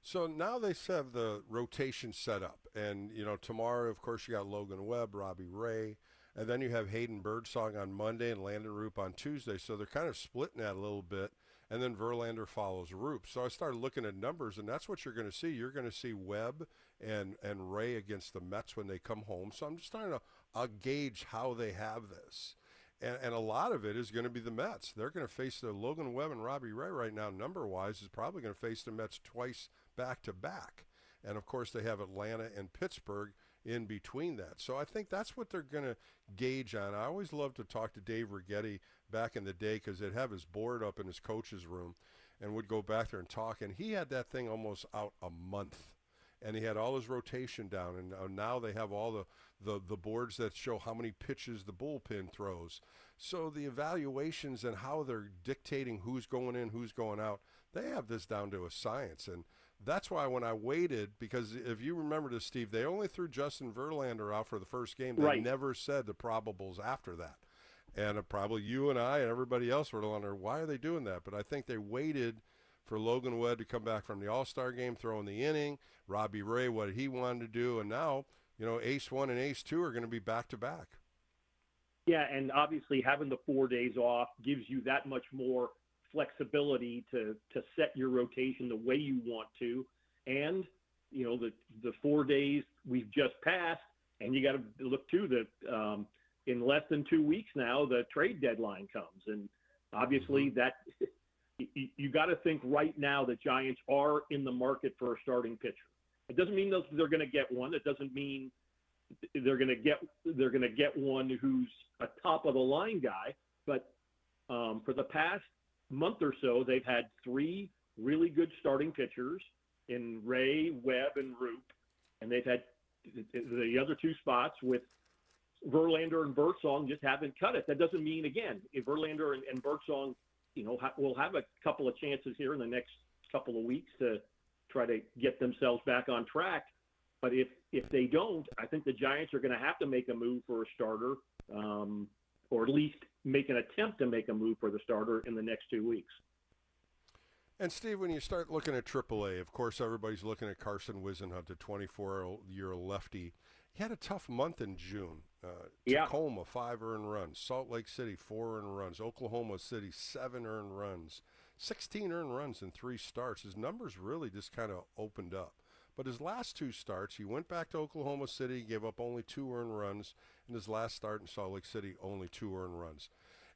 So now they have the rotation set up. And, tomorrow, of course, you got Logan Webb, Robbie Ray, and then you have Hayden Birdsong on Monday and Landon Roop on Tuesday. So they're kind of splitting that a little bit, and then Verlander follows Roop. So I started looking at numbers, and that's what you're going to see. You're going to see Webb and Ray against the Mets when they come home. So I'm just trying to gauge how they have this. And a lot of it is going to be the Mets. They're going to face the Logan Webb and Robbie Ray right now, number-wise, is probably going to face the Mets twice back-to-back. And, of course, they have Atlanta and Pittsburgh in between that. So I think that's what they're going to gauge on. I always loved to talk to Dave Righetti back in the day because they'd have his board up in his coach's room and would go back there and talk. And he had that thing almost out a month. And he had all his rotation down, and now they have all the boards that show how many pitches the bullpen throws. So the evaluations and how they're dictating who's going in, who's going out, they have this down to a science. And that's why when I waited, because if you remember this, Steve, they only threw Justin Verlander out for the first game. They never said the probables after that. And probably you and I and everybody else were wondering, why are they doing that? But I think they waited for Logan Webb to come back from the All-Star game, throwing the inning, Robbie Ray, what he wanted to do, and now, Ace 1 and Ace 2 are going to be back-to-back. Yeah, and obviously having the 4 days off gives you that much more flexibility to set your rotation the way you want to. And, the 4 days we've just passed, and you got to look, too, that in less than 2 weeks now, the trade deadline comes. And obviously that you got to think right now the Giants are in the market for a starting pitcher. It doesn't mean they're going to get one. It doesn't mean they're going to get one who's a top of the line guy. But for the past month or so, they've had 3 really good starting pitchers in Ray, Webb, and Roop, and they've had the other 2 spots with Verlander and Birdsong just haven't cut it. That doesn't mean, again, if Verlander and Birdsong, will have a couple of chances here in the next couple of weeks to try to get themselves back on track. But if they don't, I think the Giants are going to have to make a move for a starter, or at least make an attempt to make a move for the starter in the next 2 weeks. And, Steve, when you start looking at AAA, of course, everybody's looking at Carson Whisenhunt, the 24-year lefty. He had a tough month in June. Tacoma, 5 earned runs. Salt Lake City, 4 earned runs. Oklahoma City, 7 earned runs. 16 earned runs in 3 starts. His numbers really just kind of opened up. But his last 2 starts, he went back to Oklahoma City, gave up only 2 earned runs. In his last start in Salt Lake City, only 2 earned runs.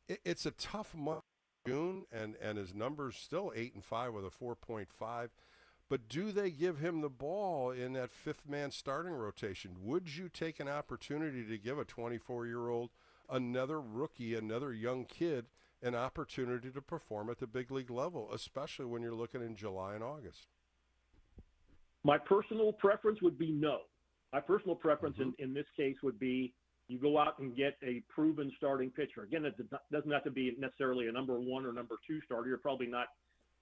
It's a tough month in June, and his numbers still 8-5 with a 4.5. But do they give him the ball in that 5th-man starting rotation? Would you take an opportunity to give a 24-year-old, another rookie, another young kid, an opportunity to perform at the big league level, especially when you're looking in July and August? My personal preference would be no. My personal preference in this case would be you go out and get a proven starting pitcher. Again, it doesn't have to be necessarily a number 1 or number 2 starter. You're probably not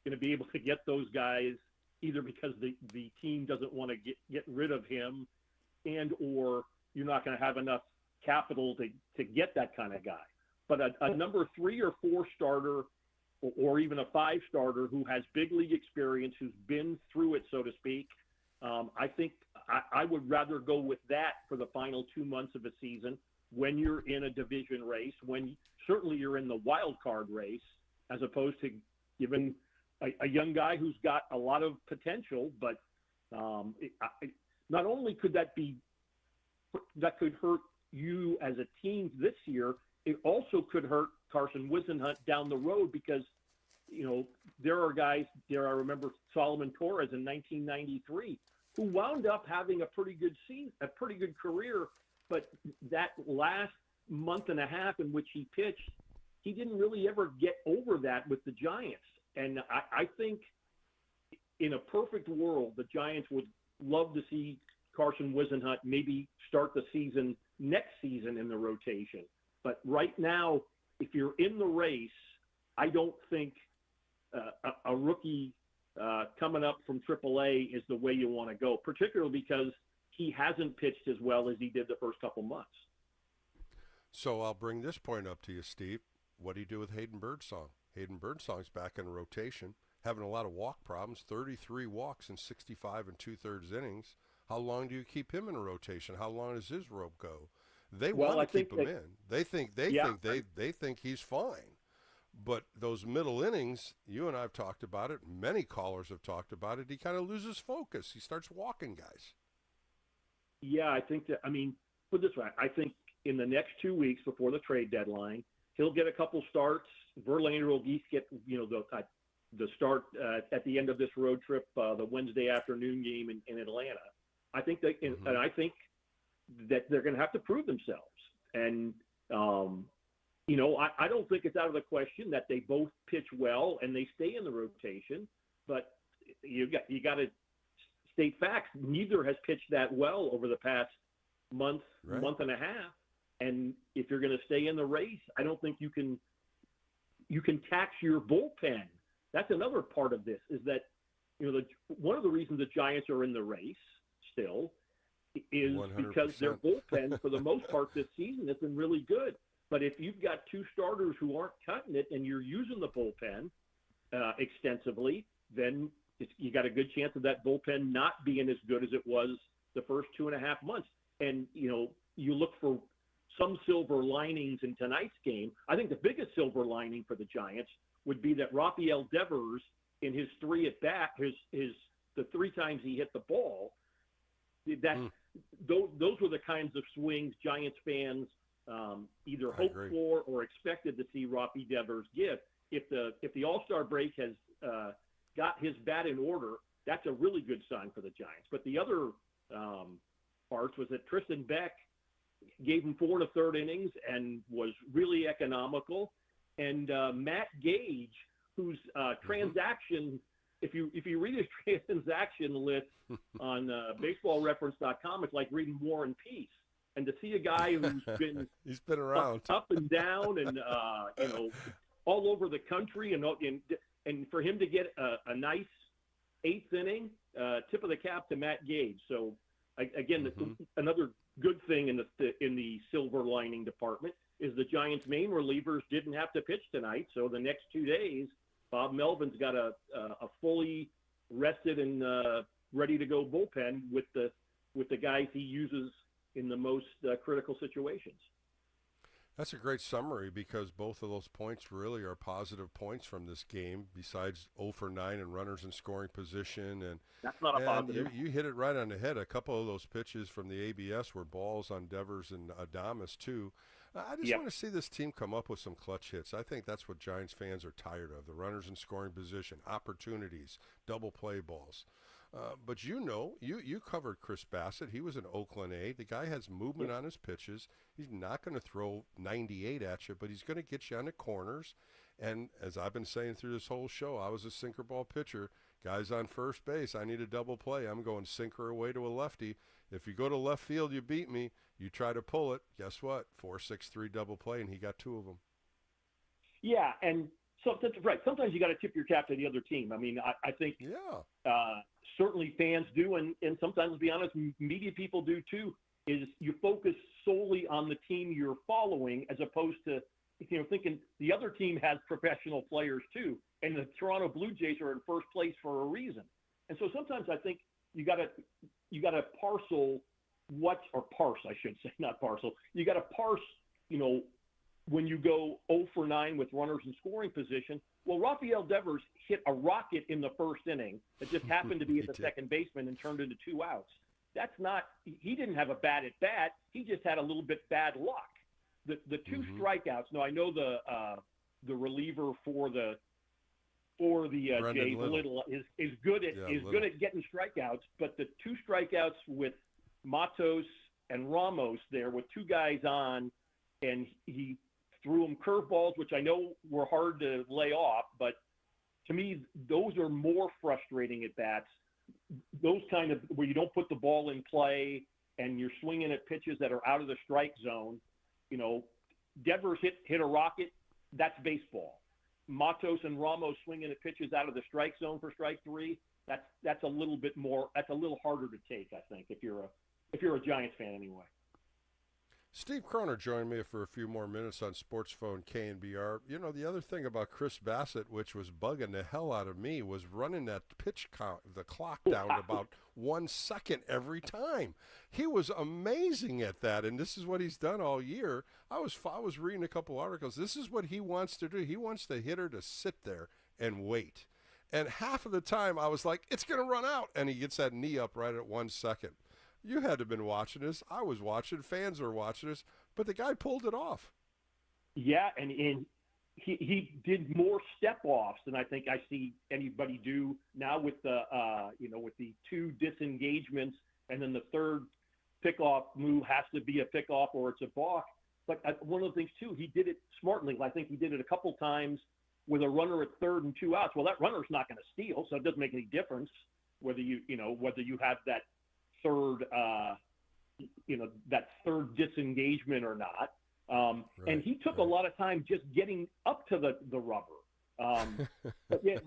going to be able to get those guys either because the team doesn't want to get rid of him, and or you're not going to have enough capital to get that kind of guy. But a number 3 or 4 starter, or even a 5 starter who has big league experience, who's been through it, so to speak, I think I would rather go with that for the final 2 months of a season when you're in a division race, when certainly you're in the wild card race, as opposed to giving a young guy who's got a lot of potential. But not only could that could hurt you as a team this year, it also could hurt Carson Whisenhunt down the road, because there are guys there. I remember Solomon Torres in 1993, who wound up having a pretty good season, a pretty good career, but that last month and a half in which he pitched, he didn't really ever get over that with the Giants. And I think in a perfect world, the Giants would love to see Carson Whisenhunt maybe start the season next season in the rotation. But right now, if you're in the race, I don't think a rookie coming up from AAA is the way you want to go, particularly because he hasn't pitched as well as he did the first couple months. So I'll bring this point up to you, Steve. What do you do with Hayden Birdsong? Hayden Birdsong's back in rotation, having a lot of walk problems, 33 walks in 65 and 2/3 innings. How long do you keep him in rotation? How long does his rope go? They want to keep him in. They think he's fine. But those middle innings, you and I have talked about it, many callers have talked about it, he kind of loses focus. He starts walking guys. Yeah, I think that, put it this way, I think in the next 2 weeks before the trade deadline, he'll get a couple starts. Verlander will at least get, the start at the end of this road trip, the Wednesday afternoon game in Atlanta. I think that, and I think that they're going to have to prove themselves. And, I don't think it's out of the question that they both pitch well and they stay in the rotation, but you got to state facts. Neither has pitched that well over the past month and a half. And if you're going to stay in the race, I don't think you can tax your bullpen. That's another part of this, is that, one of the reasons the Giants are in the race still is 100%. Because their bullpen, for the most part this season, has been really good. But if you've got two starters who aren't cutting it and you're using the bullpen extensively, then you got a good chance of that bullpen not being as good as it was the first 2.5 months. And, you look for some silver linings in tonight's game. I think the biggest silver lining for the Giants would be that Rafael Devers, in his three at bat, the three times he hit the ball, those were the kinds of swings Giants fans either hoped for or expected to see Rafi Devers give. If the All-Star break has got his bat in order, that's a really good sign for the Giants. But the other parts was that Tristan Beck gave him 4 1/3 innings and was really economical. And Matt Gage, whose transaction, if you read his transaction list on baseballreference.com, it's like reading War and Peace. And to see a guy who's been he's been around up and down and all over the country, and for him to get a nice 8th inning, tip of the cap to Matt Gage. So again, another good thing in the silver lining department is the Giants' main relievers didn't have to pitch tonight. So the next 2 days, Bob Melvin's got a fully rested and ready to go bullpen with the guys he uses in the most critical situations. That's a great summary because both of those points really are positive points from this game, besides 0 for 9 and runners in scoring position. And that's not a positive. You hit it right on the head. A couple of those pitches from the ABS were balls on Devers and Adames, too. I just want to see this team come up with some clutch hits. I think that's what Giants fans are tired of, the runners in scoring position, opportunities, double play balls. But you covered Chris Bassett. He was an Oakland A. The guy has movement on his pitches. He's not going to throw 98 at you, but he's going to get you on the corners. And as I've been saying through this whole show, I was a sinker ball pitcher. Guys on first base, I need a double play. I'm going sinker away to a lefty. If you go to left field, you beat me. You try to pull it. Guess what? 4-6-3 double play, and he got 2 of them. Yeah, and sometimes you got to tip your cap to the other team. I mean, I think certainly fans do, and sometimes, to be honest, media people do too, is you focus solely on the team you're following as opposed to, thinking the other team has professional players too, and the Toronto Blue Jays are in first place for a reason. And so sometimes I think you got to parcel I should say, not parcel. You got to parse, when you go 0 for 9 with runners in scoring position. Well, Rafael Devers hit a rocket in the first inning that just happened to be at the second baseman and turned into 2 outs. That's not – he didn't have a bad at bat. He just had a little bit bad luck. The 2 strikeouts – now, I know the reliever for the Jays, Little, is good at getting strikeouts, but the 2 strikeouts with Matos and Ramos there with 2 guys on, and he threw them curveballs, which I know were hard to lay off, but to me, those are more frustrating at bats. Those kind of where you don't put the ball in play and you're swinging at pitches that are out of the strike zone. Devers hit a rocket. That's baseball. Matos and Ramos swinging at pitches out of the strike zone for strike 3. That's a little bit more. That's a little harder to take, I think, if you're a Giants fan anyway. Steve Kroner joined me for a few more minutes on Sports Phone KNBR. The other thing about Chris Bassett, which was bugging the hell out of me, was running that pitch count, the clock down to about 1 second every time. He was amazing at that, and this is what he's done all year. I was reading a couple articles. This is what he wants to do. He wants the hitter to sit there and wait. And half of the time I was like, it's going to run out, and he gets that knee up right at 1 second. You had to have been watching this. I was watching. Fans were watching this. But the guy pulled it off. Yeah, and he did more step-offs than I think I see anybody do now with the with the 2 disengagements, and then the third pickoff move has to be a pickoff or it's a balk. But one of the things, too, he did it smartly. I think he did it a couple times with a runner at third and 2 outs. Well, that runner's not going to steal, so it doesn't make any difference whether you have that third that third disengagement or not. And he took a lot of time just getting up to the rubber. Again,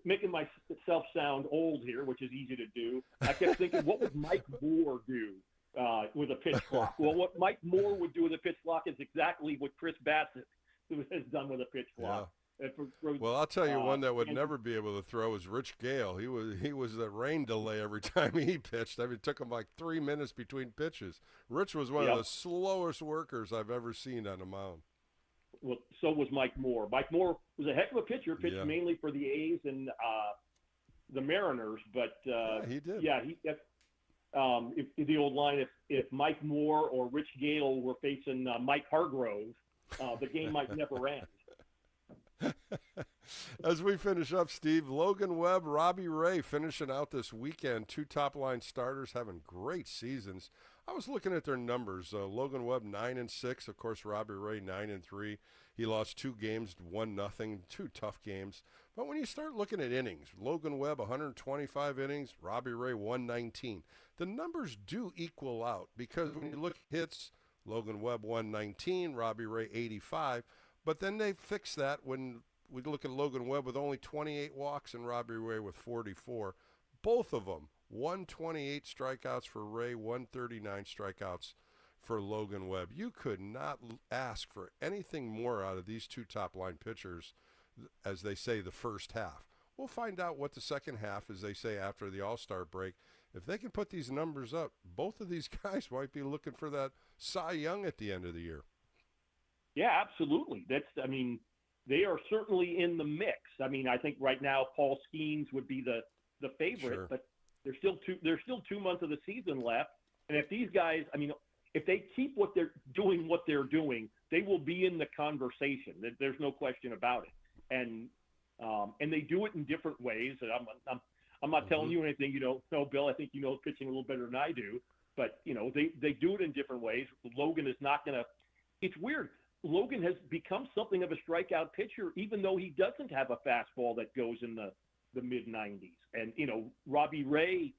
making myself sound old here, which is easy to do. I kept thinking, what would Mike Moore do with a pitch clock. Well, what Mike Moore would do with a pitch clock is exactly what Chris Bassett has done with a pitch clock. Yeah. Well, I'll tell you one that would never be able to throw is Rich Gale. He was a rain delay every time he pitched. I mean, it took him like 3 minutes between pitches. Rich was one of the slowest workers I've ever seen on a mound. Well, so was Mike Moore. Mike Moore was a heck of a pitcher, pitched mainly for the A's and the Mariners, but he did. Yeah, if the old line, if Mike Moore or Rich Gale were facing Mike Hargrove, the game might never end. As we finish up, Steve, Logan Webb, Robbie Ray finishing out this weekend. 2 top-line starters having great seasons. I was looking at their numbers. Logan Webb 9-6. Of course, Robbie Ray 9-3. He lost 2 games, 1-0. 2 tough games. But when you start looking at innings, Logan Webb 125 innings, Robbie Ray 119. The numbers do equal out because when you look at hits, Logan Webb 119, Robbie Ray 85. But then they fix that when we look at Logan Webb with only 28 walks and Robbie Ray with 44. Both of them, 128 strikeouts for Ray, 139 strikeouts for Logan Webb. You could not ask for anything more out of these 2 top-line pitchers, as they say, the first half. We'll find out what the second half, as they say, after the All-Star break. If they can put these numbers up, both of these guys might be looking for that Cy Young at the end of the year. Yeah, absolutely. They are certainly in the mix. I think right now Paul Skeens would be the favorite, but there's still 2 months of the season left. And if these guys, if they keep what they're doing, they will be in the conversation. There's no question about it. And they do it in different ways. And I'm not telling you anything you don't know, Bill. I think you know pitching a little better than I do. But they do it in different ways. Logan is not going to. It's weird. Logan has become something of a strikeout pitcher, even though he doesn't have a fastball that goes in the mid-90s. And, Robbie Ray,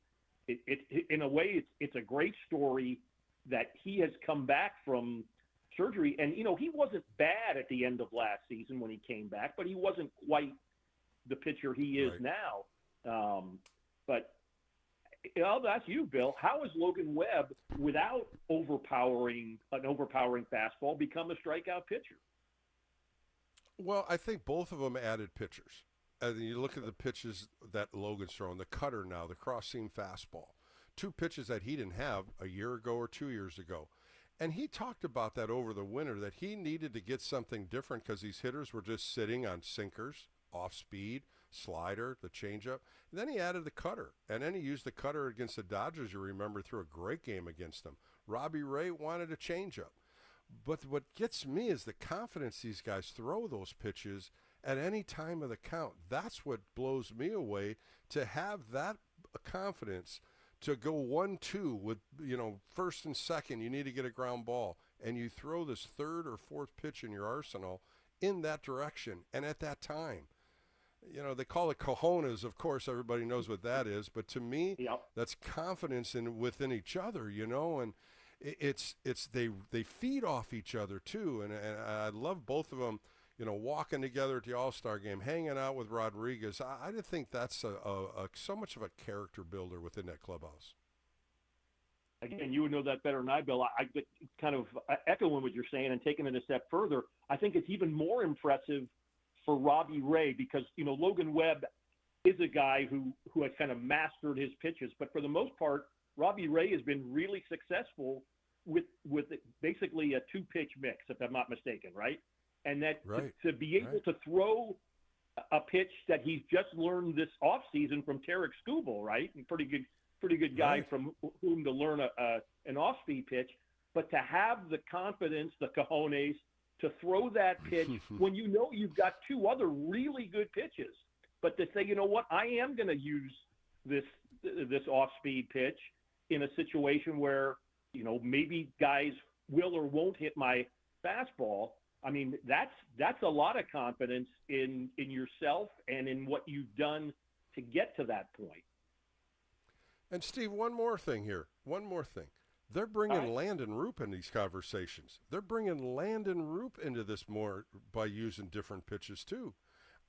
in a way, it's a great story that he has come back from surgery. And, he wasn't bad at the end of last season when he came back, but he wasn't quite the pitcher he is now. But I'll ask you, Bill, how has Logan Webb, without an overpowering fastball, become a strikeout pitcher? Well, I think both of them added pitchers. And you look at the pitches that Logan's throwing, the cutter now, the cross-seam fastball, 2 pitches that he didn't have a year ago or 2 years ago. And he talked about that over the winter, that he needed to get something different because these hitters were just sitting on sinkers, off-speed, slider, the changeup. And then he added the cutter. And then he used the cutter against the Dodgers, you remember, threw a great game against them. Robbie Ray wanted a changeup. But what gets me is the confidence these guys throw those pitches at any time of the count. That's what blows me away, to have that confidence to go 1-2 with, first and second, you need to get a ground ball. And you throw this 3rd or 4th pitch in your arsenal in that direction and at that time. They call it cojones. Of course, everybody knows what that is. But to me, that's confidence within each other, and it's they feed off each other too. And I love both of them, walking together at the All-Star game, hanging out with Rodriguez. I think that's so much of a character builder within that clubhouse. Again, you would know that better than I, Bill. I kind of echoing what you're saying and taking it a step further. I think it's even more impressive for Robbie Ray because, Logan Webb is a guy who has kind of mastered his pitches. But for the most part, Robbie Ray has been really successful with basically a 2-pitch mix, if I'm not mistaken, right? And that to be able to throw a pitch that he's just learned this offseason from Tarek Skubal, right? And pretty good guy from whom to learn an off-speed pitch. But to have the confidence, the cojones, to throw that pitch when you've got 2 other really good pitches, but to say, what, I am going to use this off-speed pitch in a situation where, maybe guys will or won't hit my fastball. That's a lot of confidence in yourself and in what you've done to get to that point. And Steve, one more thing. They're bringing Landon Roop in these conversations. They're bringing Landon Roop into this more by using different pitches too.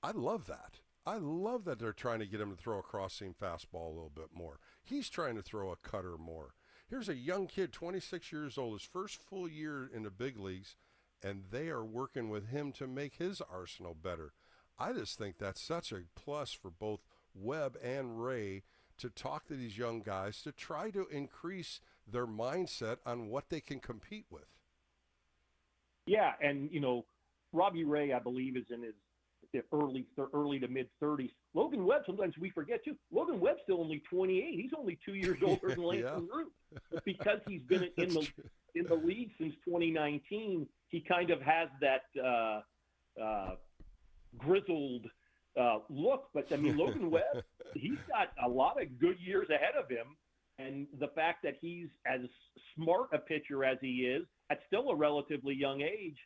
I love that. I love that they're trying to get him to throw a cross-seam fastball a little bit more. He's trying to throw a cutter more. Here's a young kid, 26 years old, his first full year in the big leagues, and they are working with him to make his arsenal better. I just think that's such a plus for both Webb and Ray to talk to these young guys to try to increase their mindset on what they can compete with. Yeah, and, Robbie Ray, I believe, is in his early to mid-30s. Logan Webb, sometimes we forget, too. Logan Webb's still only 28. He's only 2 years older than Langston Root. But because he's been in the league since 2019, he kind of has that grizzled look. But, Logan Webb, he's got a lot of good years ahead of him. And the fact that he's as smart a pitcher as he is, at still a relatively young age,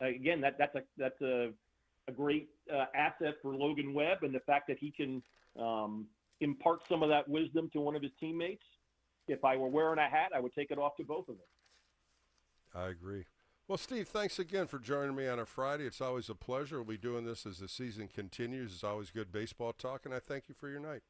again, that's a great asset for Logan Webb, and the fact that he can impart some of that wisdom to one of his teammates. If I were wearing a hat, I would take it off to both of them. I agree. Well, Steve, thanks again for joining me on a Friday. It's always a pleasure. We'll be doing this as the season continues. It's always good baseball talk, and I thank you for your night.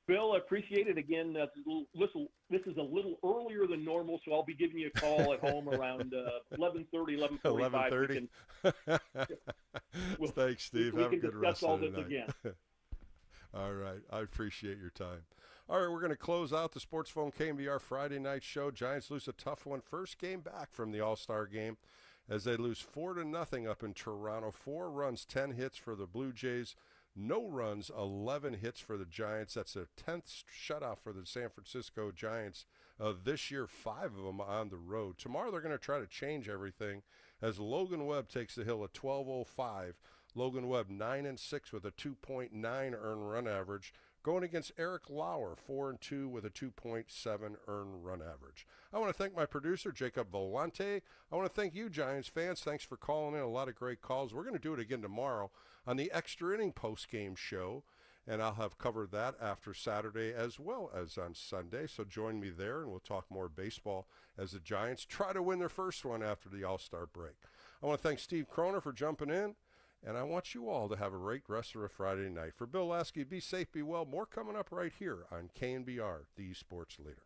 Bill, I appreciate it. Again, this is a little earlier than normal, so I'll be giving you a call at home around 11:30, 11:45. 11:30? Thanks, Steve. Have a good rest of the night. Again. All right. I appreciate your time. All right, we're going to close out the Sports Phone KNBR Friday night show. Giants lose a tough one. First game back from the All-Star game as they lose 4-0 up in Toronto. 4 runs, 10 hits for the Blue Jays. No runs, 11 hits for the Giants. That's their 10th shutout for the San Francisco Giants this year, 5 of them on the road. Tomorrow they're going to try to change everything as Logan Webb takes the hill at 12:05. Logan Webb 9-6 with a 2.9 earned run average, going against Eric Lauer 4-2 with a 2.7 earned run average. I want to thank my producer, Jacob Volante. I want to thank you, Giants fans. Thanks for calling in. A lot of great calls. We're going to do it again tomorrow on the Extra Inning post-game show, and I'll have covered that after Saturday as well as on Sunday. So join me there, and we'll talk more baseball as the Giants try to win their first one after the All-Star break. I want to thank Steve Kroner for jumping in, and I want you all to have a great rest of a Friday night. For Bill Lasky, be safe, be well. More coming up right here on KNBR, the Sports Leader.